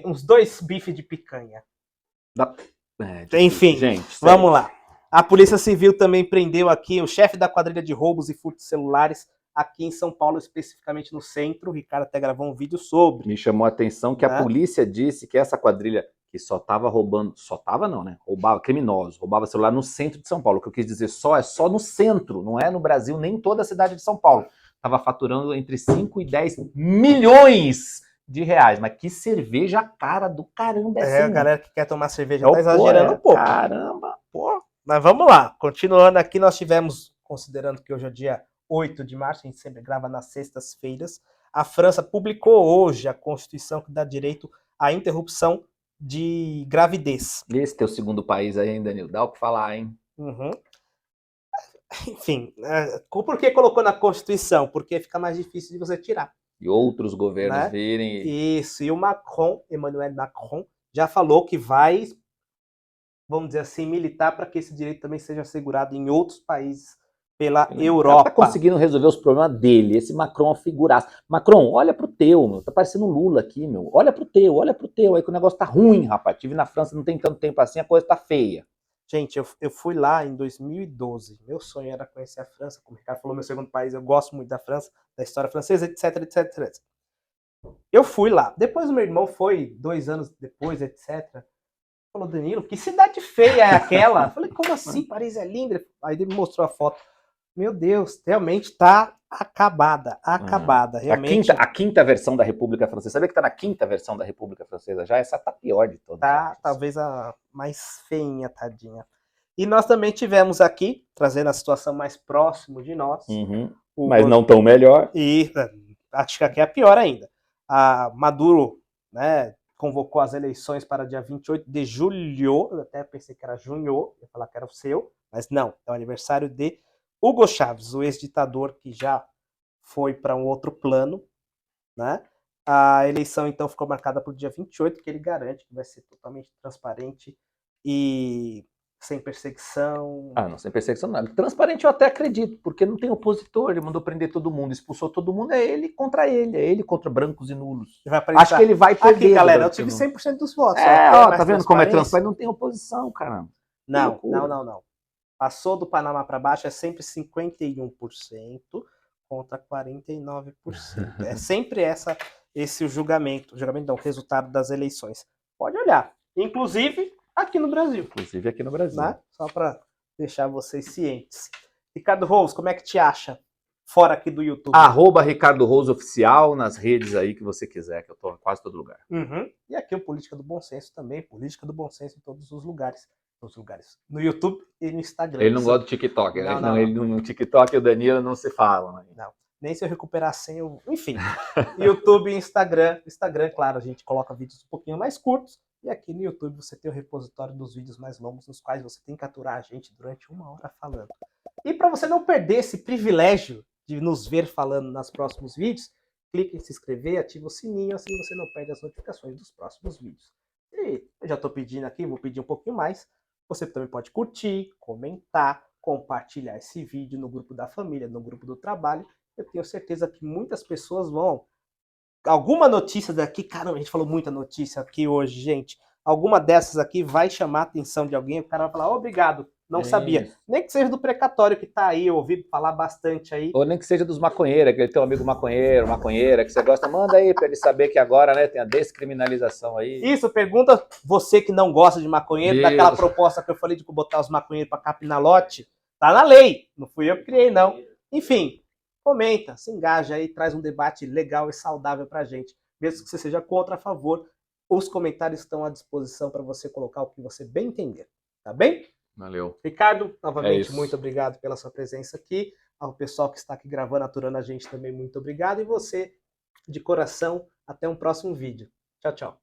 uns 2 bifes de picanha. Enfim, gente, vamos lá. A Polícia Civil também prendeu aqui o chefe da quadrilha de roubos e furtos celulares aqui em São Paulo, especificamente no centro. O Ricardo até gravou um vídeo sobre. Me chamou a atenção que a polícia disse que essa quadrilha que só estava roubando, roubava criminosos, roubava celular no centro de São Paulo. O que eu quis dizer é só no centro, não é no Brasil, nem em toda a cidade de São Paulo. Estava faturando entre 5 e 10 milhões de reais. Mas que cerveja cara do caramba é assim. A galera que quer tomar cerveja tá exagerando um pouco. Caramba, pô. Mas vamos lá, continuando aqui, nós tivemos, considerando que hoje é dia 8 de março, a gente sempre grava nas sextas-feiras, a França publicou hoje a Constituição que dá direito à interrupção de gravidez. Esse teu segundo país aí, hein, Danilo? Dá o que falar, hein? Uhum. Enfim, por que colocou na Constituição? Porque fica mais difícil de você tirar. E outros governos virem. Isso, e o Macron, Emmanuel Macron, já falou que vai, vamos dizer assim, militar para que esse direito também seja assegurado em outros países pela Europa. Tá conseguindo resolver os problemas dele. Esse Macron é uma figuraça. Macron, olha pro teu, meu. Tá parecendo um Lula aqui, meu. Olha pro teu. Aí que o negócio tá ruim, rapaz. Tive na França não tem tanto tempo assim, a coisa tá feia. Gente, eu fui lá em 2012. Meu sonho era conhecer a França. Como o Ricardo falou, meu segundo país, eu gosto muito da França, da história francesa, etc. Eu fui lá. Depois o meu irmão foi, 2 anos depois, etc. Falou, Danilo, que cidade feia é aquela? Eu falei, como assim? Paris é linda. Aí ele me mostrou a foto. Meu Deus, realmente tá acabada. Realmente. A quinta versão da República Francesa. Sabia que tá na quinta versão da República Francesa já? Essa tá pior de todas. Tá, talvez a mais feinha, tadinha. E nós também tivemos aqui, trazendo a situação mais próximo de nós. Mas não tão melhor. E acho que aqui é pior ainda. A Maduro, né, convocou as eleições para dia 28 de julho. Eu até pensei que era junho, ia falar que era o seu, mas não, é o aniversário de Hugo Chávez, o ex-ditador que já foi para um outro plano, né? A eleição, então, ficou marcada para o dia 28, que ele garante que vai ser totalmente transparente e sem perseguição. Não, sem perseguição não. Transparente eu até acredito, porque não tem opositor, ele mandou prender todo mundo, expulsou todo mundo, é ele contra brancos e nulos. Acho que ele vai perder. Aqui, galera, eu tive 100% dos votos. Tá vendo como é transparente? Não tem oposição, cara. Não. Passou do Panamá para baixo, é sempre 51% contra 49%. É sempre esse o julgamento não, o resultado das eleições. Pode olhar. Inclusive aqui no Brasil. Né? Só para deixar vocês cientes. Ricardo Rose, como é que te acha? fora aqui do YouTube. @Ricardo Rose Oficial nas redes aí que você quiser, que eu tô em quase todo lugar. Uhum. E aqui o Política do Bom Senso também, Política do Bom Senso em todos os lugares. No YouTube e no Instagram. Ele não gosta do TikTok, né? Não. Ele, no TikTok e o Danilo não se falam. Né? Não, nem se eu recuperar sem eu... Enfim, YouTube e Instagram. Instagram, claro, a gente coloca vídeos um pouquinho mais curtos. E aqui no YouTube você tem o repositório dos vídeos mais longos, nos quais você tem que aturar a gente durante 1 hora falando. E para você não perder esse privilégio de nos ver falando nos próximos vídeos, clique em se inscrever, ativa o sininho, assim você não perde as notificações dos próximos vídeos. E eu já estou pedindo aqui, vou pedir um pouquinho mais. Você também pode curtir, comentar, compartilhar esse vídeo no grupo da família, no grupo do trabalho. Eu tenho certeza que muitas pessoas vão... Alguma notícia daqui, caramba, a gente falou muita notícia aqui hoje, gente. Alguma dessas aqui vai chamar a atenção de alguém, o cara vai falar, obrigado, não sabia. Isso. Nem que seja do precatório que tá aí, eu ouvi falar bastante aí. Ou nem que seja dos maconheiros, aquele teu amigo maconheiro, maconheira, que você gosta, manda aí pra ele saber que agora, né, tem a descriminalização aí. Isso, pergunta você que não gosta de maconheiro, Isso. daquela proposta que eu falei de botar os maconheiros pra capinar lote, tá na lei, não fui eu que criei não. Enfim, comenta, se engaja aí, traz um debate legal e saudável pra gente. Mesmo que você seja contra, a favor, os comentários estão à disposição para você colocar o que você bem entender, tá bem? Valeu. Ricardo, novamente, isso. muito obrigado pela sua presença aqui. Ao pessoal que está aqui gravando, aturando a gente também, muito obrigado. E você, de coração, até um próximo vídeo. Tchau, tchau.